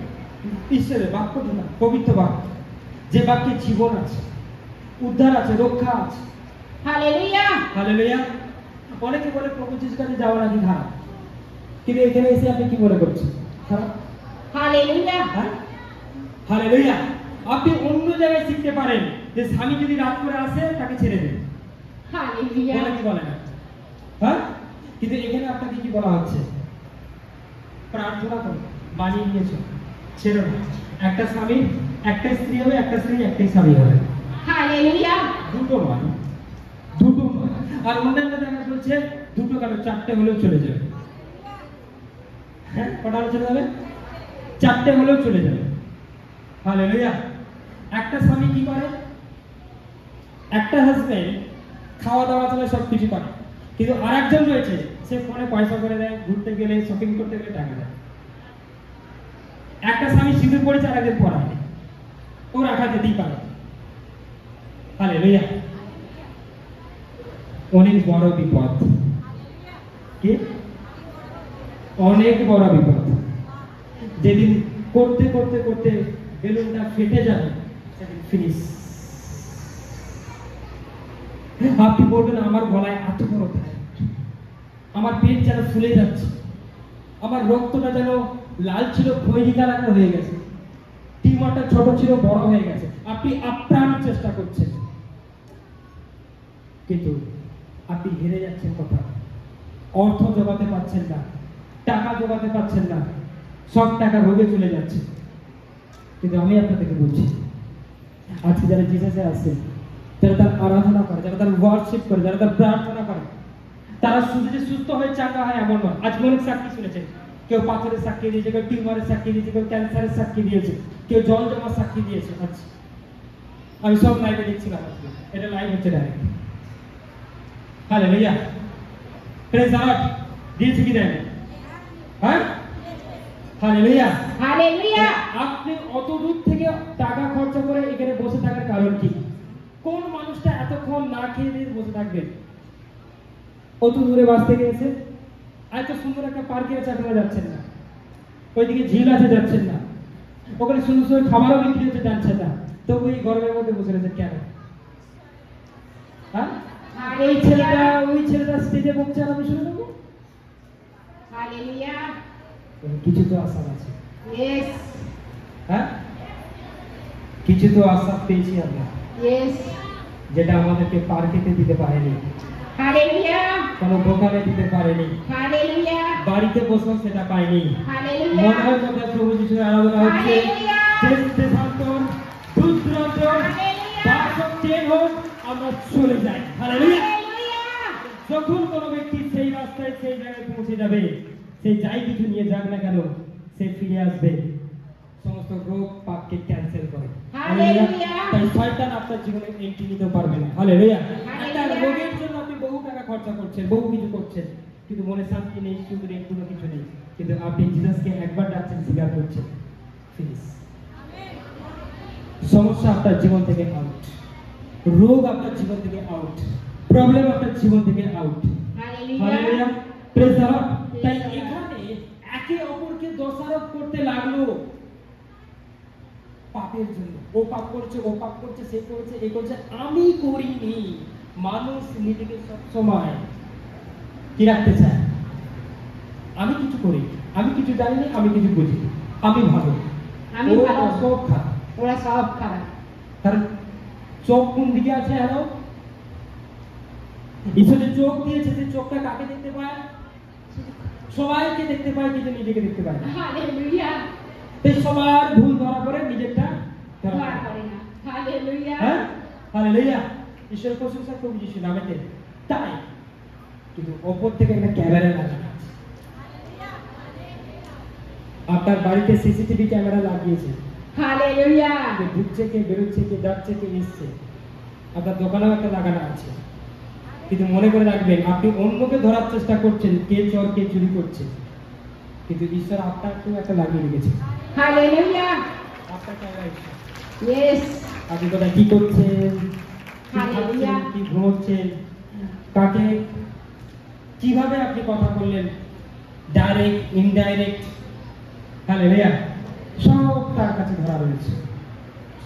ঈশ্বরের বাক্য না, পবিত্র বাক্য, যে বাক্যে জীবন আছে, উদ্ধার আছে, রক্ষা আছে। Hallelujah, hallelujah. অনেকে বলে প্রভু যিশুর কাছে যাওয়া নাকি খারাপ, কিন্তু এখানে এসে আপনি কি মনে করছেন? খারাপ? হালেলুয়া। হ্যাঁ, হালেলুয়া। আপনি অন্য জায়গায় শিখতে পারেন যে স্বামী যদি রাত করে আসে তাকে ছেড়ে দেন, হালেলুয়া। বলে কি বলে না? হ্যাঁ, কিন্তু এখানে আপনাকে কি বলা হচ্ছে? প্রার্থনা করো, বানিয়ে নিয়েছো, ছেড়ে না। একটা স্বামী একটা স্ত্রী হবে, একটা স্ত্রী একটাই স্বামী হবে। হালেলুয়া। দুটো নয়, দুটো নয়। আর অন্যান্য জায়গায় বলছে দুটো কেন, চারটে হলেও চলে যাবে। হ্যাঁ, কটা হলে চলে যাবে? চারটে হলেও চলে যাবে। হালেলুয়া। একটা স্বামী কি করে? একটা হাজবেন্ড খাওয়া দাওয়া ছাড়া সবকিছু করে, কিন্তু আরেকজন রয়েছে সে ফোনে পয়সা করে দেয়, ঘুরতে গেলে শপিং করতে গেলে টাকা দেয়। একটা স্বামী সিঁদুর পড়েছে, আরেকজন পড়ায়, ও রাখা যেতেই পারে। হালেলুয়া। অনেক বড় বিপদ, কি অনেক বড় বিপদ। যেদিন করতে করতে করতে বেলুনটা ফেটে যাবে, সেদিন ফিনিশ। আপনি বলবেন আমার গলায় এত বড় ব্যথা, আমার পেট যেন ফুলে যাচ্ছে, আমার রক্তটা যেন লাল ছিল খয়েরি কালার হয়ে গেছে, টিউমারটা ছোট ছিল বড় হয়ে গেছে। আপনি আপ্রাণ চেষ্টা করছেন, কিন্তু আপনি হেরে যাচ্ছেন। কথা, অর্থ জোগাতে পারছেন না, টাকা জোগাতে পারছেন না, সব টাকা রোগে চলে যাচ্ছে। কিন্তু আমি আপনাদেরকে বলছি, আজকে যারা জিসাসে আসে, যারা তার আরাধনা করে, যারা তার ওয়ার্শিপ করে, যারা তার প্রার্থনা করে, তারা শুধু যে সুস্থ হয়ে চাঙ্গা হয় এমন নয়। আজকে অনেক সাক্ষী শুনেছেন, কেউ পাথরের সাক্ষী দিয়েছে, কেউ টিউমারের সাক্ষী দিয়েছে, কেউ ক্যান্সারের সাক্ষী দিয়েছে, কেউ জল জমা সাক্ষী দিয়েছে। আচ্ছা, আমি সব লাইভে দেখছিলাম, আজকে এটা লাইভ হচ্ছে direct. Hallelujah, praise the Lord. দিয়েছে কি দেন? হ্যাঁ, হালেলুয়া, হালেলুয়া। আপনি অত দূর থেকে টাকা খরচা করে এখানে বসে থাকার কারণ কি? কোন মানুষটা এতক্ষণ না খেয়ে দিয়ে বসে থাকবে? অত দূরে বাস থেকে এসে এত সুন্দর একটা পার্কে আছে, আপনারা যাচ্ছেন না, ওইদিকে ঝিল আছে যাচ্ছেন না, ওখানে সুন্দর সুন্দর খাবারও বিক্রি হচ্ছে যাচ্ছেন না, তবু এই গরমের মধ্যে বসে রয়েছে কেন? হ্যাঁ, ওই ছেলেটা স্টেজে বলছে আর আমি শুনে নেবো। হালেলুয়া। কিছু তো আশা আছে। ইয়েস, হ্যাঁ, কিছু তো আশা পেয়েছি আমরা, ইয়েস। যেটা আমাদেরকে পার্কেতে দিতে পারেনি, হালেলুয়া। কোনো দোকানে দিতে পারেনি, হালেলুয়া। বাড়িতে বসেও সেটা পাইনি। হালেলুয়া। মনের মধ্যে প্রভু যিশুর আরাধনা হচ্ছে। হালেলুয়া। দেশ দেশান্তর, দূর দূরান্ত, হালেলুয়া। বাস হোক, ট্রেন হোক, আমরা চলে যাই। হালেলুয়া। হালেলুয়া। যখন কোনো ব্যক্তি সেই রাস্তায় সেই জায়গায় পৌঁছে যাবে, সে যাই কিছু নিয়ে যাক না কেন, সে ফিরে আসবে সমস্ত রোগ পাপকে ক্যান্সেল করে। হালেলুয়া। তাই শয়তান আপনার জীবনে এন্ট্রি নিতে পারবে না। হালেলুয়া। একটা হালেলুয়া। রোগের জন্য আপনি বহু টাকা খরচা করছেন, বহু কিছু করছেন, কিন্তু মনে শান্তি নেই, সুখ নেই, কোনো কিছু নেই। কিন্তু আপনি জিসাসকে একবার ডাকছেন, স্বীকার করছেন, ফিনিশ। সমস্যা আপনার জীবন থেকে আউট, রোগ আপনার জীবন থেকে আউট, প্রবলেম আপনার জীবন থেকে out. Hallelujah, praise the Lord. তাই এখানে একে অপরকে দোষারোপ করতে লাগলো পাপের জন্য। ও পাপ করছে, ও পাপ করছে, সে করেছে, এই করছে, আমি করিনি। মানুষ নিজেকে সবসময় কি রাখতে চায়? আমি কিছু করি, আমি কিছু জানি না, আমি কিছু বুঝি, আমি ভালো, আমি ওরা ভালো। সব খারাপ। ওরা সব খারাপ। কারণ চোখ কোন দিকে আছে? হ্যালো, ঈশ্বরের চোখ দিয়েছে, যে চোখটা কাকে দেখতে পায়? সবাইকে দেখতে পায়, কিন্তু নিজেকে দেখতে পায় না। হালেলুয়া। তাই সবার ভুল ধরা পড়ে, নিজেরটা ধরা ধরা পড়ে। পড়ে না। হালেলুয়া। হ্যাঁ, হালেলুয়া। ঈশ্বরের প্রশংসা প্রভু যিশু নামেতে। তাই কিন্তু ওপর থেকে একটা ক্যামেরা লাগানো আছে। আপনার বাড়িতে সিসিটিভি ক্যামেরা লাগিয়েছে, হালেলুয়া। কে ঢুকছে, কে বেরোচ্ছে, কে যাচ্ছে, কে এসছে। আপনার দোকানেও একটা লাগানো আছে, কিন্তু মনে করে রাখবেন, আপনি অন্যকে ধরার চেষ্টা করছেন কে চোর, কে চুরি করছে, কিন্তু ঈশ্বর আপনাকেও একটা লাগিয়ে রেখেছে। হালেলুয়া। আপনার ক্যামেরা ঈশ্বর। ইয়েস। আপনি কোথায় কি করছেন, কি হালেলুয়া। খাচ্ছেন, কি ঘুমোচ্ছেন, কাকে কিভাবে আপনি কথা বললেন, ডাইরেক্ট, ইনডাইরেক্ট, হালেলুয়া, সব তার কাছে ধরা রয়েছে,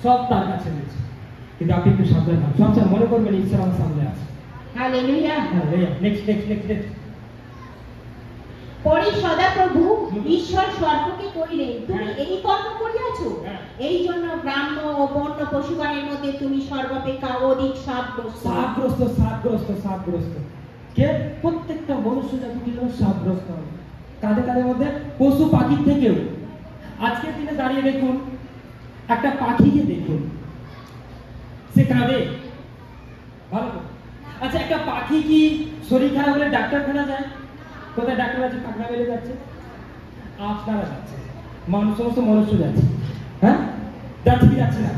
সব তার কাছে রয়েছে। কিন্তু আপনি একটু সাবধান হন, সবসময় মনে করবেন ঈশ্বর আমার সামনে আছে। Hallelujah. Hallelujah. Next next next next. পরে সদাপ্রভু ঈশ্বর সর্পকে কহিলেন, তুমি এই কর্ম করিয়াছ, এই জন্য গ্রাম্য ও বন্য পশুগণের মধ্যে তুমি সর্বাপেক্ষা অধিক সাপগ্রস্ত কে? প্রত্যেকটা মনুষ্য জাতি কি সাপগ্রস্ত হবে। কাদের মধ্যে? পশু পাখির থেকেও। আজকের দিনে দাঁড়িয়ে দেখুন, একটা পাখিকে দেখুন, সে কাঁদে ভালো। আচ্ছা, একটা পাখি কি শরীর খারাপ হলে ডাক্তারখানা যায়? কোথায় ডাক্তার আছে? পাখনা বেড়ে যাচ্ছে, আপনারা যাচ্ছে, সমস্ত মনুষ্য যাচ্ছে। হ্যাঁ, যাচ্ছে কি যাচ্ছে না?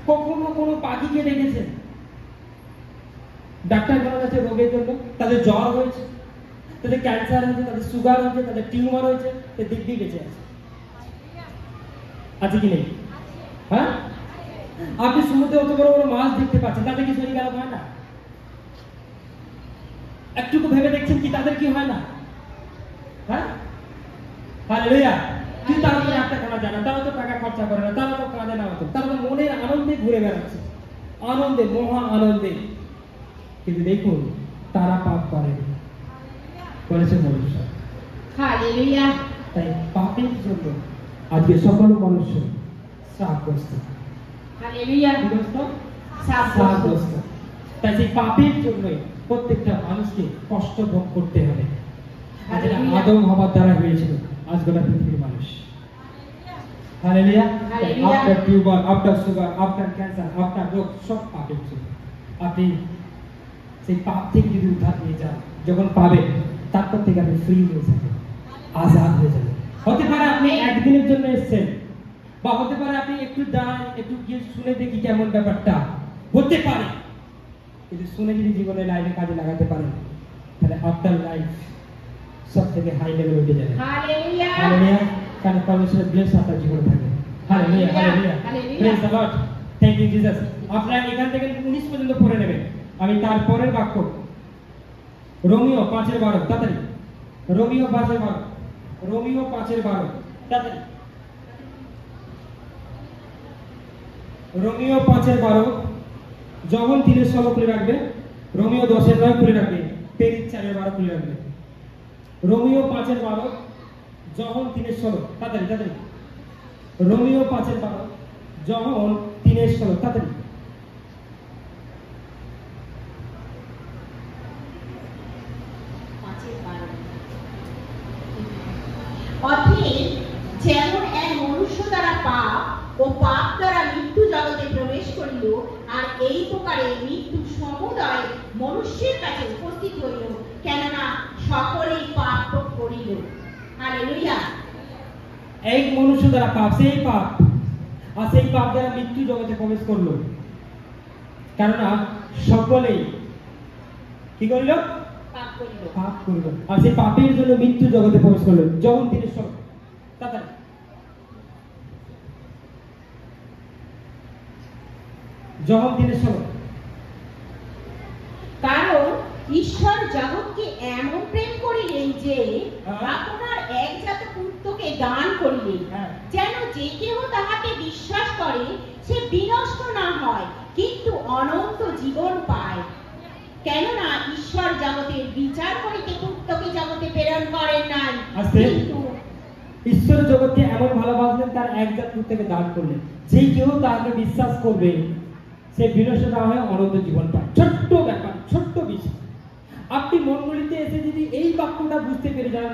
কখনো কোনো পাখিকে দেখেছেন ডাক্তারখানা যাচ্ছে রোগের জন্য? তাদের জ্বর হয়েছে, তাদের ক্যান্সার হয়েছে, তাদের সুগার হয়েছে, তাদের টিউমার হয়েছে, সে দিব্যি বেঁচে আছে কি নেই? হ্যাঁ, আপনি সমুদ্রে অত বড় বড় মাছ দেখতে পাচ্ছেন, তাদের কি শরীর খারাপ হয় না? একটুকু ভেবে দেখছেন কি তাদের কি হয় না? হ্যাঁ, হালেলুয়া। কিন্তু তারা তো ডাক্তারখানা যায় না, তারা তো টাকা খরচা করে না, তারা তো কাঁদে না, তারা তো মনের আনন্দে ঘুরে বেড়াচ্ছে, আনন্দে, মহা আনন্দে। কিন্তু দেখুন, তারা পাপ করেছে মনুষ্য। হালেলুয়া। তাই পাপের জন্য আজকে সকল মনুষ্য শ্রাপগ্রস্ত। হালেলুয়া। শ্রাপগ্রস্ত। তাই সেই পাপের জন্যই প্রত্যেকটা মানুষকে কষ্ট ভোগ করতে হবে। আদম হওয়ার দ্বারা হয়েছিল আজ গোটা পৃথিবীর মানুষ। হালেলুয়া। আপনার টিউমার, আপনার সুগার, আপনার ক্যান্সার, আপনার রোগ সব পাপের জন্য। আপনি সেই পাপ থেকে যদি উদ্ধার পেয়ে যান, যখন পাবেন, তারপর থেকে আপনি ফ্রি হয়ে যাবেন, আজাদ হয়ে যাবেন। হতে পারে আপনি একদিনের জন্য এসেছেন, বা হতে পারে আপনি একটু দাঁড়ান, একটু গিয়ে শুনে দেখি কেমন ব্যাপারটা, হতে পারে। কিন্তু শুনে যদি জীবনে লাইফে কাজে লাগাতে পারেন, তাহলে আপনার লাইফ সব থেকে হাই লেভেলে উঠে যাবে। হালেলুয়া। হালেলুয়া। কারণ পরমেশ্বরের ব্লেস আপনার জীবনে থাকে। Hallelujah, hallelujah, praise the Lord, thank you Jesus. আপনারা এখান থেকে 19 পর্যন্ত পড়ে নেবেন। আমি তারপরের বাক্য রোমিও 5:12, তাড়াতাড়ি। রোমিও 5:12, রোমিও 5:12, তাড়াতাড়ি। রোমিও 5:12, যখন 3:16 খুলে রাখবে, রোমিও 10:9 খুলে রাখবে, পেরিস 4:12 খুলে রাখবে। রোমিও 5:12, যখন 3:16, তাড়াতাড়ি তাড়াতাড়ি। রোমিও 5:12, যখন 3:16, তাড়াতাড়ি। অতএব যেমন এক মনুষ্য দ্বারা পাপ ও পাপ দ্বারা মৃত্যু জগতে প্রবেশ করিল, আর এই প্রকারে মৃত্যু সমুদয় মনুষ্যের কাছে উপস্থিত হইল, কেননা সকলেই পাপ করিল। হালেলুয়া। এক মনুষ্য দ্বারা পাপ, সেই পাপ, আর সেই পাপ দ্বারা মৃত্যু জগতে প্রবেশ করলো, কেননা সকলেই কি করিল? পাপ করিল। আর সেই পাপের জন্য মৃত্যু জগতে প্রবেশ করলো, যখন 3:16, তাড়াতাড়ি। যখন 3:16, কারণ ঈশ্বর জগৎকে এমন প্রেম করিলেন যে আপনার একজাত পুত্রকে দান করিলেন, যেন যে কেহ তাহাকে বিশ্বাস করে সে বিনষ্ট না হয়, কিন্তু অনন্ত জীবন পায়। কেননা ঈশ্বর জগতের বিচার করিতে পুত্রকে জগতে প্রেরণ করেন নাই, কিন্তু ঈশ্বর জগৎকে এমন ভালোবাসলেন, তার একজাত পুত্রকে দান করলেন, যে কেউ তাকে বিশ্বাস করবে সে বিনষ্ট না হয়, অনন্ত জীবন পায়। ছোট্ট ব্যাপার, ছোট্ট বিষয়। আপনি মণ্ডলীতে এসে যদি এই বাক্যটা বুঝতে পেরে যান,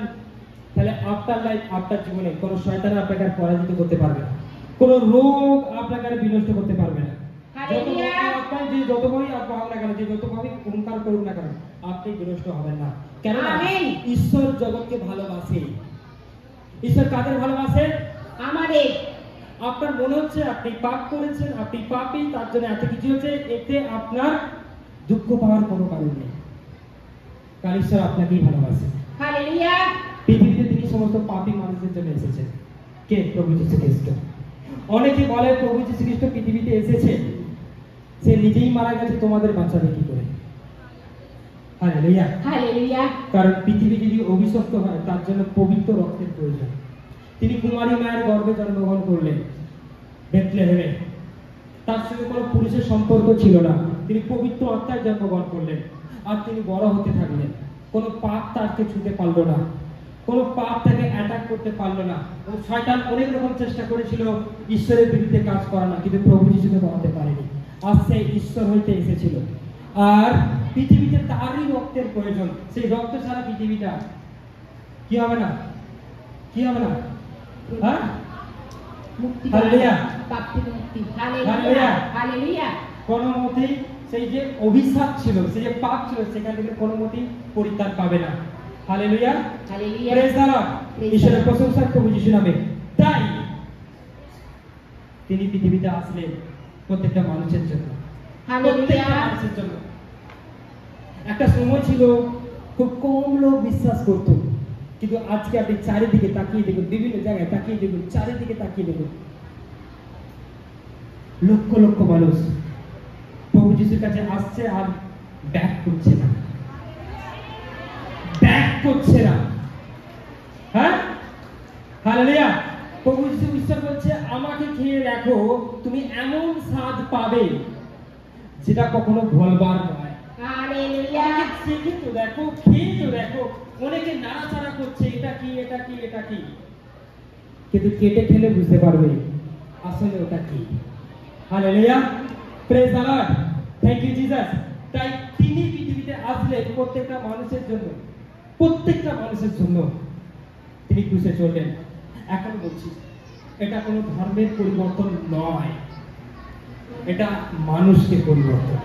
তাহলে আপনার লাইফ, আপনার জীবনে কোনো শয়তান আপনাকে আর পরাজিত করতে পারবে না, কোনো রোগ আপনাকে আর বিনষ্ট করতে পারবে না। আপনার যে যতভাবেই পাক না কেন, যে যতভাবেই অহংকার করুন না কেন, আপনি বিনষ্ট হবেন না। কেননা ঈশ্বর জগৎকে ভালোবাসে। ঈশ্বর কাদের ভালোবাসে? আমাদের। আপনার মনে হচ্ছে আপনি পাপ করেছেন, আপনি পাপী, তার জন্য এত কিছু হচ্ছে, এতে আপনার দুঃখ পাওয়ার কোনো কারণ নেই, কারণ ঈশ্বর আপনাকেই ভালোবাসে। হালেলুয়া। পৃথিবীতে তিনি সমস্ত পাপী মানুষদের জন্য এসেছেন। কে? প্রভু যীশু খ্রিস্ট। অনেকে বলে প্রভু যীশু খ্রিস্ট পৃথিবীতে এসেছে, সে নিজেই মারা গেছে, তোমাদের বাঁচাবে কি করে? Hallelujah, hallelujah. কারণ পৃথিবী যদি অভিশপ্ত হয়, তার জন্য পবিত্র রক্তের প্রয়োজন। তিনি কুমারী মায়ের গর্ভে জন্মগ্রহণ করলেন বেথলেহেমে, তার সঙ্গে কোনো পুরুষের সম্পর্ক ছিল না, তিনি পবিত্র আত্মায় জন্মগ্রহণ করলেন, আর তিনি বড় হতে থাকলেন, কোনো পাপ তাকে ছুঁতে পারল না। কোনো পাপ তাকে অ্যাটাক করতে পারলো না। শয়তান অনেক রকম চেষ্টা করেছিল ঈশ্বরের বিরুদ্ধে কাজ করা না, কিন্তু প্রভু যিশুকে করাতে পারেনি। আজ সে ঈশ্বর হইতে এসেছিল, আর পৃথিবীতে তারই রক্তের প্রয়োজন। সেই রক্ত ছাড়া পৃথিবীটা কি হবে না, কি হবে না? হ্যাঁ, মুক্তি, হালেলুয়া, পাপ থেকে মুক্তি। Hallelujah, hallelujah, hallelujah. কোনো মতেই সেই যে অভিশাপ ছিল, সেই যে পাপ ছিল, সেখান থেকে কোনো মতেই পরিত্রাণ পাবে না। Hallelujah, hallelujah. Praise the Lord. ঈশ্বরের প্রশংসা প্রভু যিশু নামে। তাই তিনি পৃথিবীতে আসলেন প্রত্যেকটা মানুষের জন্য, প্রত্যেকটা মানুষের জন্য। একটা সময় ছিল খুব কম লোক বিশ্বাস করত, কিন্তু আজকে আপনি চারিদিকে তাকিয়ে দেখুন, বিভিন্ন জায়গায় তাকিয়ে দেখুন, চারিদিকে তাকিয়ে দেখুন, লক্ষ লক্ষ মানুষ প্রভু যিশুর কাছে আসছে আর ব্যাক করছে না, ব্যাক করছে না। হ্যাঁ, হালেলুয়া। প্রভু যিশু ঈশ্বর বলছে, আমাকে খেয়ে দেখো, তুমি এমন স্বাদ পাবে যেটা কখনো ভুলবার নয়। হালেলুয়া। চেখে তো দেখো, খেয়ে তো দেখো। অনেকে নাড়াচাড়া করছে, এটা কি, এটা কি, এটা কি, কিন্তু কেটে খেলে বুঝতে পারবে আসলে ওটা কি। Hallelujah, praise the Lord, thank you Jesus. তাই তিনি পৃথিবীতে আসলেন প্রত্যেকটা মানুষের জন্য, প্রত্যেকটা মানুষের জন্য তিনি ক্রুশে চললেন। এখন বলছি, এটা কোনো ধর্মের পরিবর্তন নয়, এটা মানুষকে পরিবর্তন,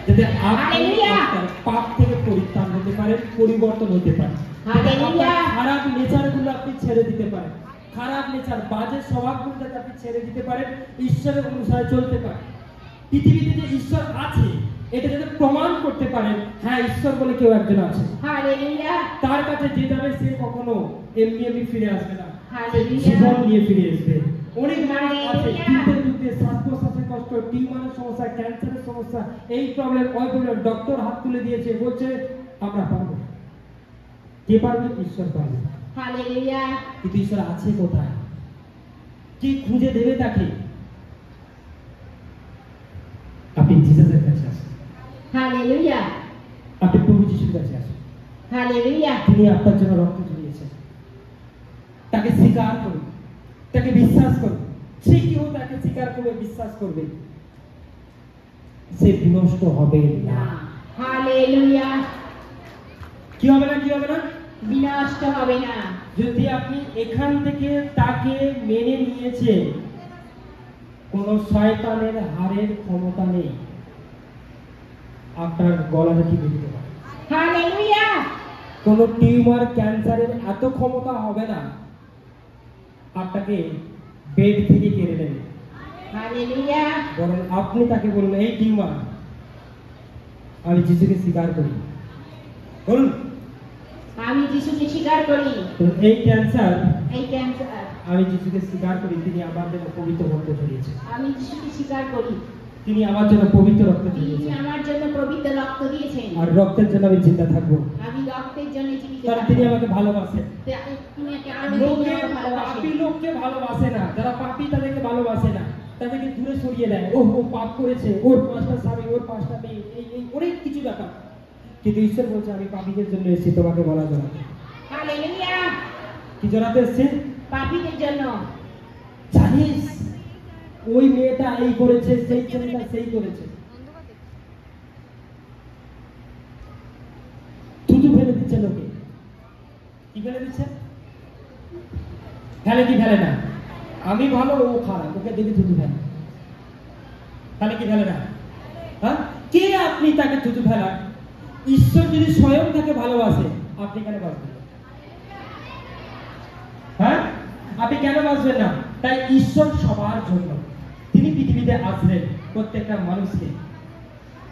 যাতে আপনি আপনার পাপ থেকে পরিত্রাণ হতে পারেন, পরিবর্তন হতে পারেন, আপনার খারাপ নেচারগুলো আপনি ছেড়ে দিতে পারেন, খারাপ নেচার, বাজে স্বভাবগুলো যাতে আপনি ছেড়ে দিতে পারেন, ঈশ্বরের অনুসারে চলতে পারেন। পৃথিবীতে যে ঈশ্বর আছে এটা যাতে প্রমাণ করতে পারেন, হ্যাঁ ঈশ্বর বলে কেউ একজন আছে। হালেলুয়া। তার কাছে যে যাবে সে কখনো এমনি এমনি ফিরে আসবে না, হালেলুয়া। জীবন নিয়ে ফিরে আসবে। অনেক মানুষ আছে যুদ্ধে যুদ্ধে শ্বাস প্রশ্বাসের কষ্ট, টিউমারের সমস্যা, ক্যান্সারের সমস্যা, এই প্রবলেম ওই প্রবলেম, ডক্টর হাত তুলে দিয়েছে, বলছে আমরা পারবো। কে পারবে? ঈশ্বর পারবে। হালেলুয়া। কিন্তু ঈশ্বর আছে কোথায়? কি খুঁজে দেবে তাকে? আপনি জিসাসের কাছে আসুন, হালেলুয়া। আপনি প্রভু যিশুর কাছে আসুন। হালেলুয়া। তিনি আপনার জন্য রক্ত ঝরিয়েছেন। তাকে স্বীকার করুন, তাকে বিশ্বাস করুন। সে কেউ তাকে স্বীকার করবে, বিশ্বাস করবে, সে বিনষ্ট হবে না। হালেলুয়া। কি হবে না? কি হবে না? বিনষ্ট হবে না। যদি আপনি এখান থেকে তাকে মেনে নিয়েছেন, কোন শয়তানের হারের ক্ষমতা নেই আপনার গলাটা টিপে দিতে পারে। হালেলুয়া। কোন টিউমার, ক্যান্সারের এত ক্ষমতা হবে না আপনাকে বেড থেকে কেড়ে নেবে। হালেলুয়া। বরং আপনি তাকে বলুন, এই টিউমার আমি যিশুকে স্বীকার করি, বলুন আমি যিশুকে স্বীকার করি। এই ক্যান্সার এই ক্যান্সার আমি যিশুকে স্বীকার করি, তিনি আমার জন্য পবিত্র রক্ত ঝরিয়েছেন, আমি যিশুকে স্বীকার করি। তিনি আমার জন্য পবিত্র রক্ত তিনি ঝরিয়েছেন, আমার জন্য পবিত্র রক্ত দিয়েছেন। আর রক্তের জন্য আমি জিন্দা থাকবো, আমি রক্তের জন্য জীবিত কারণ থাকবো। তিনি আমাকে ভালোবাসেন। তিনি আরো লোকে ভালোবাসেন। পাপী লোককে ভালোবাসে না, যারা পাপী তাদেরকে ভালোবাসে না, তাদেরকে দূরে সরিয়ে দেয়। ও পাপ করেছে, ওর 5টা স্বামী, ওর 5টা মেয়ে, এই অনেক কিছু ব্যাপার। কিন্তু ঈশ্বর বলছে, আমি পাপীদের জন্য এসেছি তোমাকে বলা জন্য। হালেলুয়া। কি জড়াতে এসেছি? পাপীদের জন্য। জানিস ওই মেয়েটা এই করেছে, সেই ছেলেটা সেই করেছে, থুতু ফেলে দিচ্ছে লোকে। কি ফেলে দিচ্ছে? ফেলে কি ফেলে না? আমি ভালো, ও খারাপ, ওকে দেখি থুতু ফেলে। ফেলে কি ফেলে না? হ্যাঁ, কে আপনি তাকে থুতু ফেলার? ঈশ্বর যদি স্বয়ং তাকে ভালোবাসে, আপনি কেন বাঁচবেন? হ্যাঁ, আপনি কেন বাঁচবেন না? তাই ঈশ্বর সবার জন্য তিনি পৃথিবীতে আসলেন প্রত্যেকটা মানুষকে।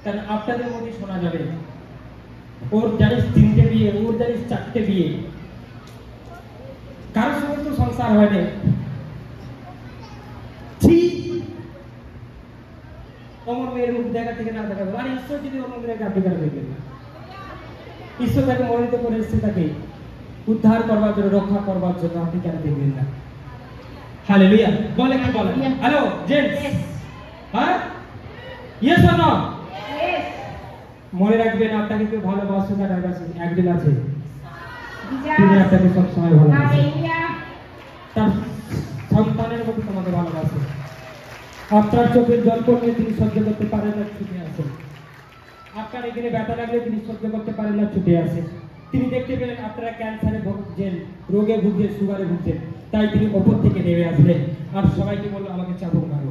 কারণ আপনাদের মধ্যে শোনা যাবে, ওর জানিস 3টে বিয়ে, ওর জানিস 4টে বিয়ে, কারোর সঙ্গে তো সংসার হয় না। অমর মেয়ের মুখ দেখা থেকে না দেখা, আর ঈশ্বর যদি অমর মেয়েকে আপনি কেন দেখবেন না? ঈশ্বর তাকে মনোনীত করে এসেছে তাকে উদ্ধার করবার জন্য, রক্ষা করবার জন্য, আপনি কেন দেখবেন না? হালেলুয়া। বলে কি বলে? হ্যালো জেন্টস, হ্যাঁ, ইয়েস অর নো? ইয়েস। মনে রাখবেন, আপনাকে কেউ ভালোবাসুক আর একজন আছে, তিনি আপনাকে সবসময় ভালোবাসেন, হালেলুয়া তার সন্তানের মতো তোমাকে ভালোবাসে। আপনার চোখের জল পড়লে তিনি সহ্য করতে পারেন না, ছুটে আসেন। আপনার এখানে ব্যথা লাগলে তিনি সহ্য করতে পারেন না, ছুটে আসেন। তিনি দেখতে পেলেন আপনারা ক্যান্সারে ভুগছেন, রোগে ভুগছেন, সুগারে ভুগছেন, তাই তিনি ওপর থেকে নেমে আসলেন আর সবাইকে বললো আমাকে চাবুক মারো।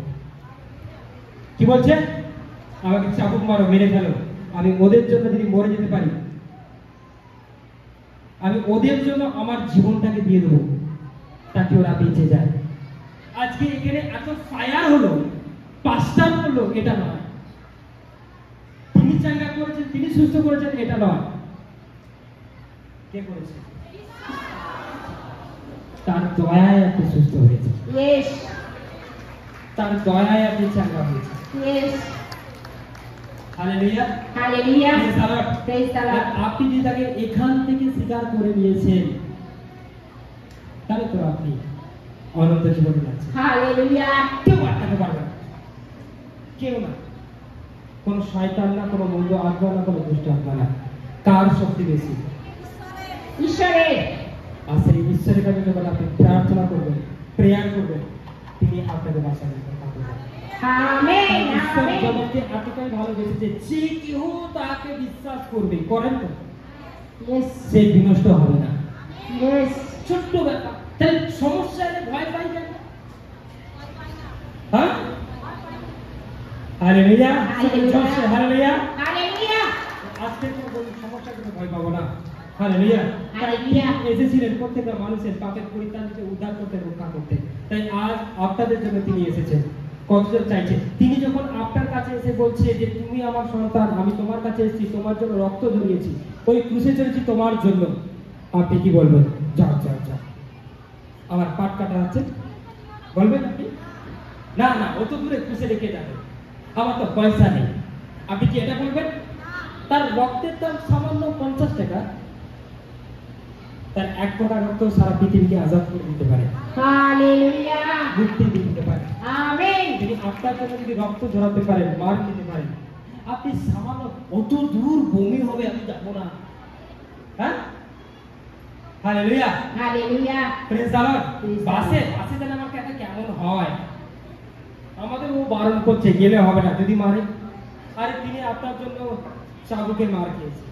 কি বলছে? আমাকে চাবুক মারো, মেরে ফেলো, আমি ওদের জন্য যদি মরে যেতে পারি, আমি ওদের জন্য আমার জীবনটাকে দিয়ে দেবো, তাকে ওরা বেঁচে যায়। আজকে এখানে এত ফায়ার হলো, পাস্টার হলো, এটা নয়। তিনি চাঙ্গা করেছেন, তিনি সুস্থ করেছেন, এটা নয়। কে করেছে? তার দয়ায় আপনি সুস্থ হয়েছে, তার দয়ায় আপনি চাঙ্গা হয়েছে। Hallelujah, hallelujah, praise the Lord. Praise the Lord. আপনি যদি তাকে এখান থেকে স্বীকার করে নিয়েছেন, তাহলে তো আপনি অনন্ত জীবনে যাচ্ছেন। হালেলুয়া। কেউ আটকাতে পারবে না, কেউ না, কোন শয়তান না, কোনো মন্দ আত্মা না, কোনো দুষ্ট আত্মা না। কার শক্তি বেশি? ঈশ্বরের। আর সেই ঈশ্বরের কাছে যখন আপনি প্রার্থনা করবেন, প্রেয়ার করবেন, তিনি আপনাকে বাঁচাবেন। আমেন, ঈশ্বর আমেন। জগৎকে এতটাই ভালোবেসেছে, যে কেউ তাকে বিশ্বাস করবে, করেন তো, সে বিনষ্ট হবে না। ছোট্ট ব্যাপার, তাহলে সমস্যা এলে ভয় পাই কেন? হ্যাঁ, হালেলুয়া, হালেলুয়া। হালেলুয়া। হালেলুয়া। আজকে কোনো সমস্যা কিন্তু ভয় পাবো না। হালেলুয়া। হালেলুয়া। এসেছিলেন প্রত্যেকটা মানুষের পাপের পরিত্রাণ দিতে, উদ্ধার করতে, রক্ষা করতে। তাই আজ আপনাদের জন্য তিনি এসেছেন। কতজন চাইছে? তিনি যখন আপনার কাছে এসে বলছে যে তুমি আমার সন্তান, আমি তোমার কাছে এসেছি, তোমার জন্য রক্ত ঝরিয়েছি, ওই ক্রুশে চলেছি তোমার জন্য, আপনি কি বলবেন? যাও যাও যাও, আমার পাট কাটা আছে বলবেন আপনি? না না, অত দূরে ক্রুশে রেখে যাবে, আমার তো পয়সা নেই, আপনি কি এটা বলবেন? তার রক্তের দাম সামান্য 50 টাকা, তার এক ফোঁটা রক্ত সারা পৃথিবীকে আজাদ করে দিতে পারে, হালেলুয়া। মুক্তি দিতে পারে। আমেন। তিনি আপনার জন্য যদি রক্ত ঝরাতে পারেন, মার দিতে পারেন, আপনি সামান্য অত দূর বমি হবে, আমি যাবো না। হ্যাঁ, hallelujah, hallelujah. Praise the Lord. Praise the বাসে Lord. বাসে যেন আমার কাছে কেমন হয়, আমাদের ও বারণ করছে গেলে হবে না, যদি মারে। আরে তিনি আপনার জন্য চাবুকে মার খেয়েছে,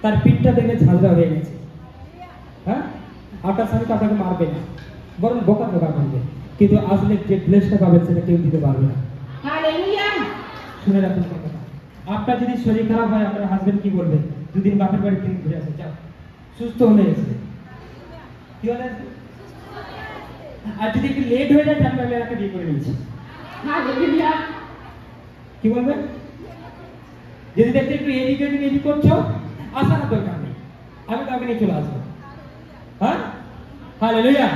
তার পিঠটা দেখে ঝাঁঝরা হয়ে গেছে। হ্যাঁ, আপনার স্বামী তো আপনাকে মারবে না, বরং বোকা বোকা করবে, কিন্তু আসলে যে ব্লেসটা পাবেন সেটা কেউ দিতে পারবে না। হালেলুয়া। শুনে রাখুন কথাটা। আপনার যদি শরীর খারাপ হয়, আপনার হাজবেন্ড কি বলবে? দুদিন বাপের বাড়ি থেকে ঘুরে আসে, যাও, সুস্থ হলে এসে। কি হলে আসবে? আর যদি একটু লেট হয়ে যায়, জানবে আমি একটা বিয়ে করে নিয়েছি, হালেলুয়া। কি বলবেন? যদি দেখতে একটু এদিক ওদিক এদিক করছো, আসার দরকার নেই, আমি তো আগে নিয়ে চলে আসবো। হ্যাঁ, হালেলুয়া।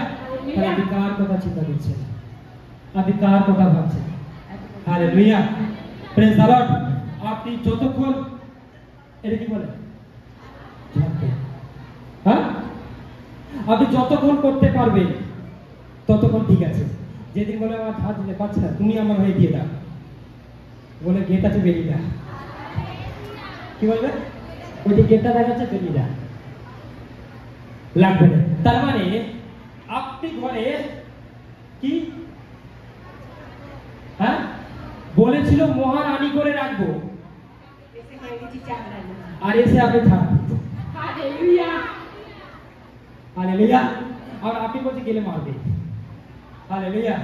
তাহলে আপনি কার কথা চিন্তা করছেন? আপনি কার কথা ভাবছেন? Hallelujah, praise the Lord. আপনি যতক্ষণ এটা কি বলে, হ্যাঁ, আপনি যতক্ষণ করতে পারবেন ততক্ষণ ঠিক আছে। যেদিন বলে আমার হাত দিতে পারছে না, তুমি আমার হয়ে দিয়ে দাও, বলে গেট আছে বেরিয়ে যা, কি বলবে? ওই যে গেটটা দেখাচ্ছে বেরিয়ে যা, লাগবে না। তার মানে আপনি ঘরে কি, হ্যাঁ, বলেছিল মহারানী করে রাখবো, আর এসে আপনি থাকবেন। হালেলুয়া। হালেলুয়া। আর আপনি বলতে গেলে মারবে। হালেলুয়া।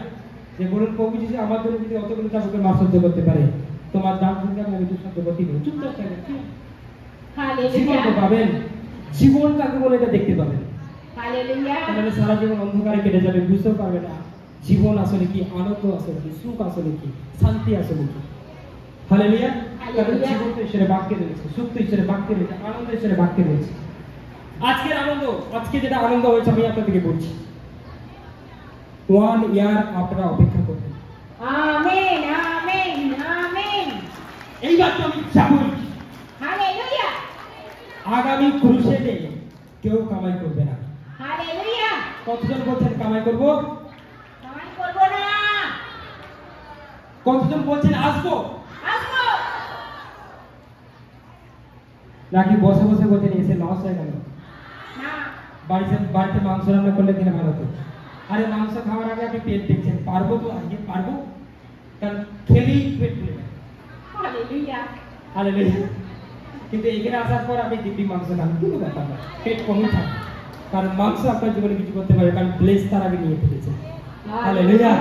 যে বলুন প্রভু যিশু আমার জন্য যদি অতগুলো চাবুকের মার সহ্য করতে পারে, তোমার দাম শুনতে আমি একটু সহ্য করতে পারি, চুপচাপ থাকবেন। জীবন তো হালেলুয়া। পাবেন, জীবন কাকে বলে এটা দেখতে পাবেন। হালেলুয়া। তাহলে সারা জীবন অন্ধকারে কেটে যাবে, বুঝতেও পারবে না জীবন আসলে কি, আনন্দ আসলে কি, সুখ আসলে কি, শান্তি আসলে কি। হালেলুয়া। কারণ জীবন তো ঈশ্বরের বাক্যে রয়েছে, সুখ তো ঈশ্বরের বাক্যে রয়েছে, আনন্দ ঈশ্বরের বাক্যে রয়েছে। আজকের আনন্দ, আজকে যেটা আনন্দ হয়েছে আমি আপনাদেরকে বলছি, 1 ইয়ার আপনারা অপেক্ষা করবেন। Amen, amen, amen. এইবার তো আমি যাবই। হালেলুয়া। আগামী ক্রুসেডে কেউ কামাই করবে না। হালেলুয়া। কতজন বলছেন কামাই করবো? কামাই করব না। কতজন বলছেন আসবো? আসবো। নাকি বসে বসে বলছেন এসে লস হয়ে গেল? না। বাড়িতে মাংস রান্না করলে কিনা ভালো হতো। আরে মাংস খাওয়ার আগে আপনি পেট দেখছেন, পারবো তো আজকে পারবো, কারণ খেলেই পেট ভরে যায়। হালেলুয়া। হালেলুয়া। কিন্তু এখানে আসার পর আপনি দিব্যি মাংস খান, কোনো ব্যাপার না, পেট কমই থাকে, কারণ মাংস আপনার জীবনে কিছু করতে পারে, কারণ প্লেস তার আগে নিয়ে ফেলেছে। হালেলুয়া।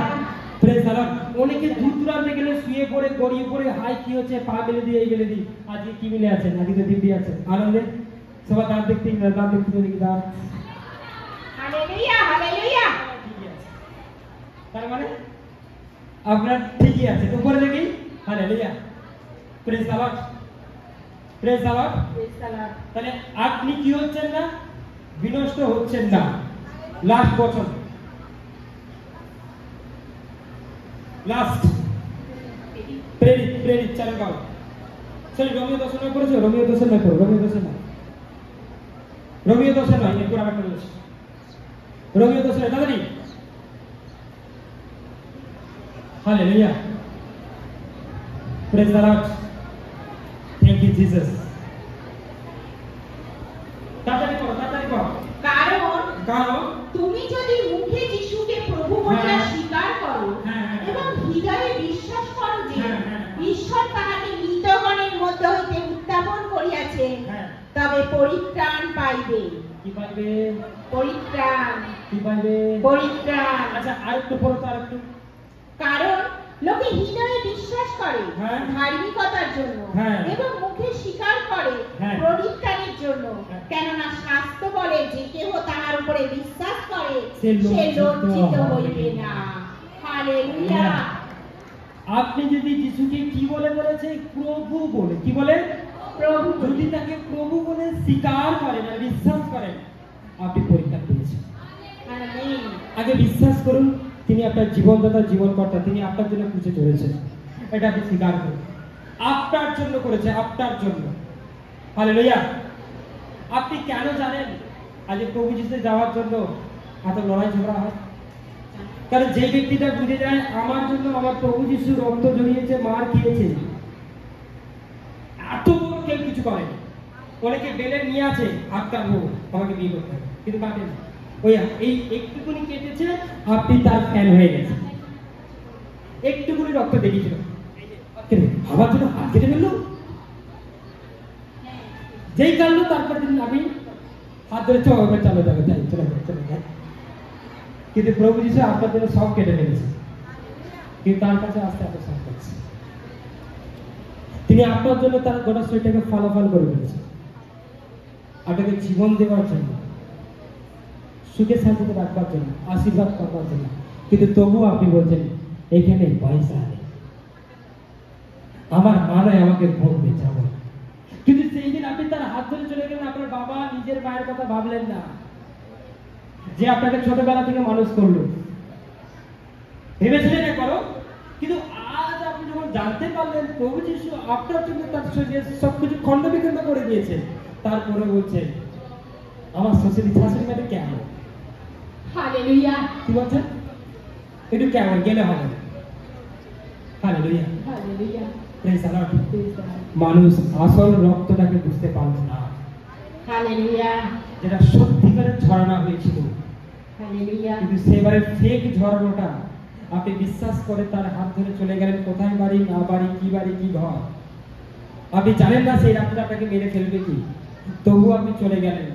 Praise the Lord. অনেকে দূর দূরান্তে গেলে শুয়ে পড়ে গড়িয়ে পড়ে হাই কি হচ্ছে, পা মেলে দিয়ে এই মেলে দিই, আজকে কি মিলে আছেন, আজকে তো দিব্যি আছেন আনন্দে, সবার দাঁত দেখতে নাকি দাঁত। Hallelujah hallelujah. তার মানে আপনার ঠিকই আছে, উপরে দেখি। Hallelujah. Praise the Lord. Praise the Lord. তাহলে আপনি কি হচ্ছেন না, বিনষ্ট হচ্ছেন না। লাস্ট বছর, লাস্ট প্রেরিত চারগাঁও, সরি রোমিও 10 পড়েছো, রোমিও 10 পড়ো, রোমিও 10 নয়, একটু আবার করে বলছি, রোমিও 10 তাড়াতাড়ি। Hallelujah. Praise the Lord. Thank you Jesus. তাড়াতাড়ি করো। কারণ তুমি যদি মুখে যিশুকে প্রভু বলে স্বীকার করো এবং হৃদয়ে বিশ্বাস করো যে ঈশ্বর তাহাকে মৃতগণের মধ্য হইতে উত্থাপন করিয়াছেন, তবে পরিত্রাণ পাইবে। কি পাইবে? পরিত্রাণ। কি পাইবে? পরিত্রাণ। আচ্ছা আরেকটু পড়ো তো, আরেকটু। কারণ লোকে হৃদয়ে বিশ্বাস করে ধার্মিকতার জন্য এবং মুখে স্বীকার করে পরিত্রাণের জন্য, কেননা শাস্ত্র বলে যে কেহ তাহার উপরে বিশ্বাস করে সে লজ্জিত হইবে না। হালেলুয়া। আপনি যদি যিশুকে কি বলে বলেছে, প্রভু বলে, কি বলে? প্রভু। যদি তাকে প্রভু বলে স্বীকার করেন আর বিশ্বাস করেন, আপনি পরিত্রাণ পেয়েছেন। আমেন। আগে বিশ্বাস করুন তিনি আপনার জীবনদাতা, জীবনকর্তা, তিনি আপনার জন্য খুঁজে চলেছেন, এটা আপনি স্বীকার করুন। আপনার জন্য করেছে, আপনার জন্য। হালেলুয়া। আপনি কেন জানেন আজ প্রভু যিশু যাওয়ার জন্য এত লড়াই ঝগড়া হয়? কারণ যে ব্যক্তিটা বুঝে যায় আমার জন্য আমার প্রভু যিশু রক্ত ঝরিয়েছে, মার খেয়েছে, এত বড় কেউ কিছু করে। অনেকে বেলে নিয়ে আছে, হাত কাটবো, আমাকে বিয়ে করতে হবে, কিন্তু কাটে না। ওই এই একটুকুনি কেটেছে, আপনি তার ফ্যান হয়ে গেছে। একটুকুনি রক্ত দেখিয়েছিল, আমার জন্য হাত কেটে ফেললো, যেই কাটলো তারপর দিন আমি হাত ধরে চালো যাবে, তাই চলে যায়। কিন্তু প্রভু যিশু আপনার জন্য সব কেটে ফেলেছে, কিন্তু তার কাছে আস্তে আস্তে সব করছে। তিনি আপনার জন্য তার গোটা শরীরটাকে ফলাফল করে ফেলেছে, আপনাকে জীবন দেওয়ার জন্য, সুখে শান্তিতে রাখবার জন্য, আশীর্বাদ করবার জন্য। কিন্তু তবু আপনি বলছেন এখানে পয়সা নেই, আমার মা নয় আমাকে বলবে যাবো। কিন্তু সেই দিন আপনি তার হাত ধরে চলে গেলেন, আপনার বাবা নিজের মায়ের কথা ভাবলেন না, যে আপনাকে ছোটবেলা থেকে মানুষ করলো, ভেবেছিলেন না করো। কিন্তু আজ আপনি যখন জানতে পারলেন প্রভু যিশু আপনার জন্য তার শরীরে সবকিছু খণ্ড বিখণ্ড করে দিয়েছে, তারপরে বলছেন আমার শাশুড়ি মেয়েটা কেমন? হালেলুয়া। কি বলছেন? একটু কেমন গেলে হবে। Hallelujah. Hallelujah. Praise the Lord. মানুষ আসল রক্তটাকে বুঝতে পারল না, হালেলুয়া, যেটা সত্যিকারের ঝরনা হয়েছিল। হালেলুয়া। কিন্তু সেবারে ফেক ঝরনাটা আপনি বিশ্বাস করে তার হাত ধরে চলে গেলেন, কোথায় বাড়ি না বাড়ি, কি বাড়ি কি ঘর, আপনি জানেন না সেই রাত্রে আপনাকে মেরে ফেলবে কি, তবু আপনি চলে গেলেন।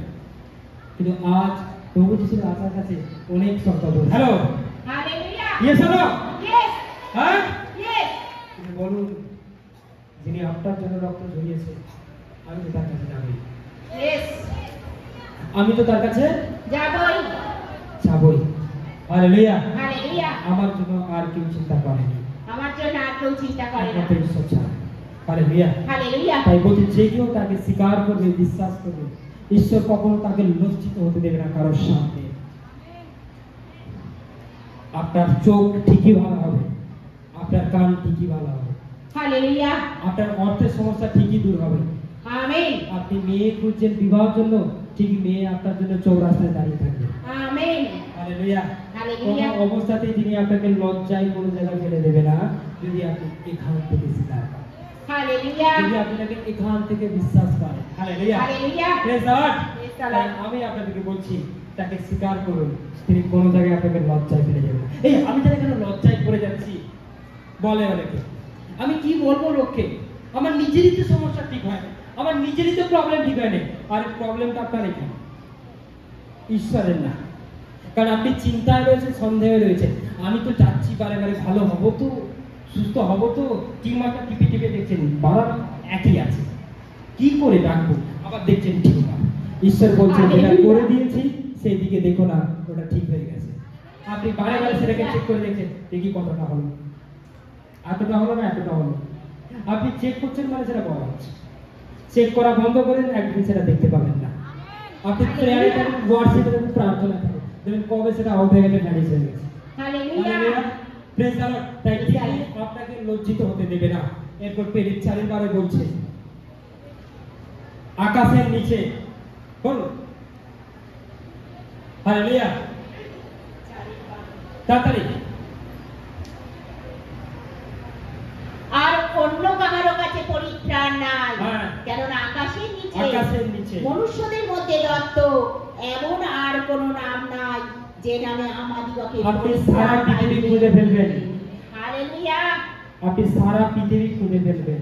কিন্তু আজ প্রভু যিশুর আসার কাছে অনেক শর্ত। Hello, hallelujah. ইয়েস হলো? ইয়েস। হ্যাঁ, ইয়েস। তুমি বলুন, যিনি আপনার জন্য রক্ত ঝরিয়েছে, আমি তো তার কাছে যাবই। ইয়েস। আমি তো তার কাছে যাবই। হালেলুয়া। হালেলুয়া। আমার জন্য আর কেউ চিন্তা করেনি, আমার জন্য আর কেউ চিন্তা করে না। একমাত্র ঈশ্বর ছাড়া। হালেলুয়া। হালেলুয়া। তাই বলছি, যে কেউ তাকে স্বীকার করবে, বিশ্বাস করবে, ঈশ্বর কখনো তাকে লজ্জিত হতে দেবে না কারোর সামনে। আপনার চোখ ঠিকই ভালো হবে, আপনার কান ঠিকই ভালো হবে, হালেলুয়া। আপনার অর্থের সমস্যা ঠিকই দূর হবে। আমেন। আপনি মেয়ে খুঁজছেন বিবাহের জন্য, ঠিক মেয়ে আপনার জন্য চৌরাস্তায় দাঁড়িয়ে থাকবে। আমেন। হালেলুয়া। হালেলুয়া। কোনো অবস্থাতেই তিনি আপনাকে লজ্জায় কোনো জায়গায় ফেলে দেবে না, যদি আপনি এখান থেকে স্বীকার করেন, হালেলুয়া। যদি আপনাকে এখান থেকে বিশ্বাস করেন। Hallelujah. Hallelujah. Praise the Lord. Praise the Lord. আমি আপনাদেরকে বলছি, তাকে স্বীকার করুন, তিনি কোনো জায়গায় আপনাকে লজ্জায় ফেলে যাবেন। এই আমি জানি কেন লজ্জায় পড়ে যাচ্ছি বলে অনেকে, আমি কি বলবো লোককে, আমার নিজেরই তো সমস্যা ঠিক হয় না, আমার নিজেরই তো প্রবলেম ঠিক হয় না। আর প্রবলেমটা আপনার এখানে, ঈশ্বরের না। কারণ আপনি চিন্তায় রয়েছেন, সন্দেহে রয়েছেন, আমি তো যাচ্ছি বারে বারে, ভালো হবো তো, সুস্থ হবো তো, টিউমারটা টিপে টিপে দেখছেন বাড়া একই আছে, কি করে ডাকবো, আবার দেখছেন টিউমার। ঈশ্বর বলছেন যেটা করে দিয়েছি সেই দিকে দেখো না, ওটা ঠিক হয়ে গেছে। আপনি বারে বারে সেটাকে চেক করে দেখছেন, দেখি কতটা হলো, এতটা হলো না এতটা হলো। আপনি চেক করছেন মানে সেটা বলা হচ্ছে। চেক করা বন্ধ করেন, একদিন সেটা দেখতে পাবেন না। আপনি প্রেয়ারে থাকুন, ওয়ার্শিপে থাকুন, প্রার্থনা থাকুন, দেখবেন কবে সেটা আউট হয়ে গেছে, ম্যানেজ হয়ে গেছে। হালেলুয়া। Praise the Lord. তাই আপনাকে লজ্জিত হতে দেবে না। এরপর প্রেরিত 4:12 বলছে, আকাশের নিচে বলুন হালেলুয়া, তাড়াতাড়ি। আর অন্য কাহারও কাছে পরিত্রাণ নাই, কেননা আকাশের নিচে মনুষ্যদের মধ্যে দত্ত এমন আর কোন নাম নাই যে নামে আমাদিগকে আপনি সারা পৃথিবী খুঁজে ফেলবেন। হালেলুয়া। আপনি সারা পৃথিবী খুঁজে ফেলবেন,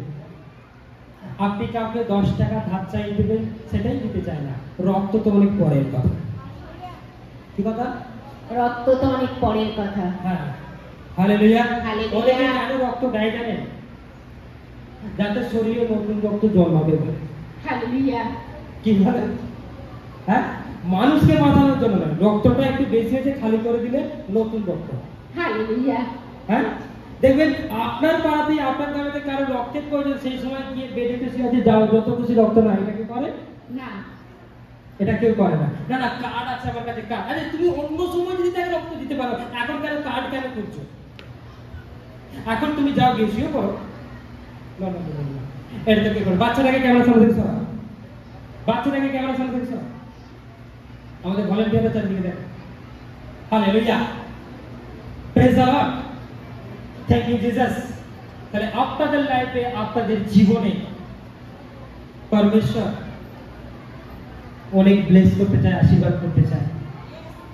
আপনি কাউকে 10 টাকা ধার চাই দেবেন, সেটাই দিতে চায় না। রক্ত তো অনেক পরের কথা। কি কথা? রক্ত তো অনেক পরের কথা। হ্যাঁ, হালেলুয়া। হালেলুয়া। অনেকে কেন রক্ত দেয় জানেন? যাতে শরীরে নতুন রক্ত জন্মাবে বলে। হালেলুয়া। কি বলে? হ্যাঁ, মানুষকে বাঁচানোর জন্য না, রক্তটা একটু বেশি হয়েছে, খালি করে দিলে নতুন রক্ত। হালেলুয়া। হ্যাঁ, দেখবেন আপনার পাড়াতে আপনার গ্রামেতে কারো রক্তের প্রয়োজন, সেই সময় গিয়ে বেডেতে শুয়ে যাও, যত খুশি রক্ত না, এটা কি করে না? এটা কেউ করে না। না না, কার্ড আছে আমার কাছে, কার্ড। আরে তুমি অন্য সময় যদি তাকে রক্ত দিতে পারো, এখন কেন কার্ড কেন করছো? এখন তুমি যাও, গিয়ে শুয়ে পড়ো। না না না না, এটা তো কে করে? বাচ্চাটাকে ক্যামেরার সামনে দেখছো, বাচ্চাটাকে ক্যামেরার সামনে দেখছো, আমাদের ভলান্টিয়াররা চারদিকে দেখো। Hallelujah, praise the Lord, thank you Jesus. তাহলে আপনাদের লাইফে, আপনাদের জীবনে পরমেশ্বর অনেক ব্লেস করতে চায়, আশীর্বাদ করতে চায়,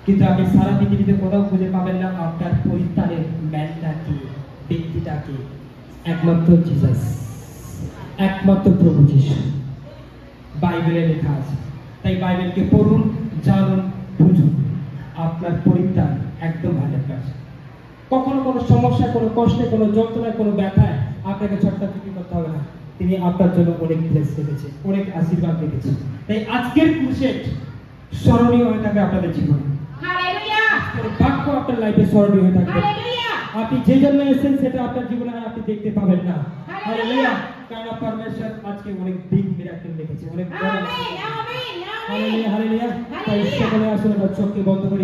কিন্তু আপনি সারা পৃথিবীতে কোথাও খুঁজে পাবেন না আপনার পরিত্রাণের ম্যানটা কি, ব্যক্তিটা কি? একমাত্র জিসাস, একমাত্র প্রভু যিশু। বাইবেলে লেখা আছে। তাই বাইবেলকে পড়ুন, জানুন, বুঝুন, আপনার পরিত্রাণ একদম 100%। কখনো কোনো সমস্যা, কোনো কষ্টে, কোনো যন্ত্রণায়, কোনো ব্যথায় আপনাকে ছটফট করতে হবে না। তিনি আপনার জন্য অনেক ব্লেস রেখেছে, অনেক আশীর্বাদ রেখেছে। তাই আজকের ক্রুসেড স্মরণীয় হয়ে থাকবে আপনাদের জীবনে। হালেলুয়া। আজকের বাক্য আপনার লাইফে স্মরণীয় হয়ে থাকবে। হালেলুয়া। আপনি যে জন্য এসেছেন সেটা আপনার জীবনে আর আপনি দেখতে পাবেন না। হালেলুয়া। হালেলুয়া। কারণ পরমেশ্বর আজকে অনেক বিগ মিরাকেল রেখেছে, অনেক বড়। Amen, amen, amen. Hallelujah, hallelujah. তাই সকলে আসলে চোখকে বন্ধ করি।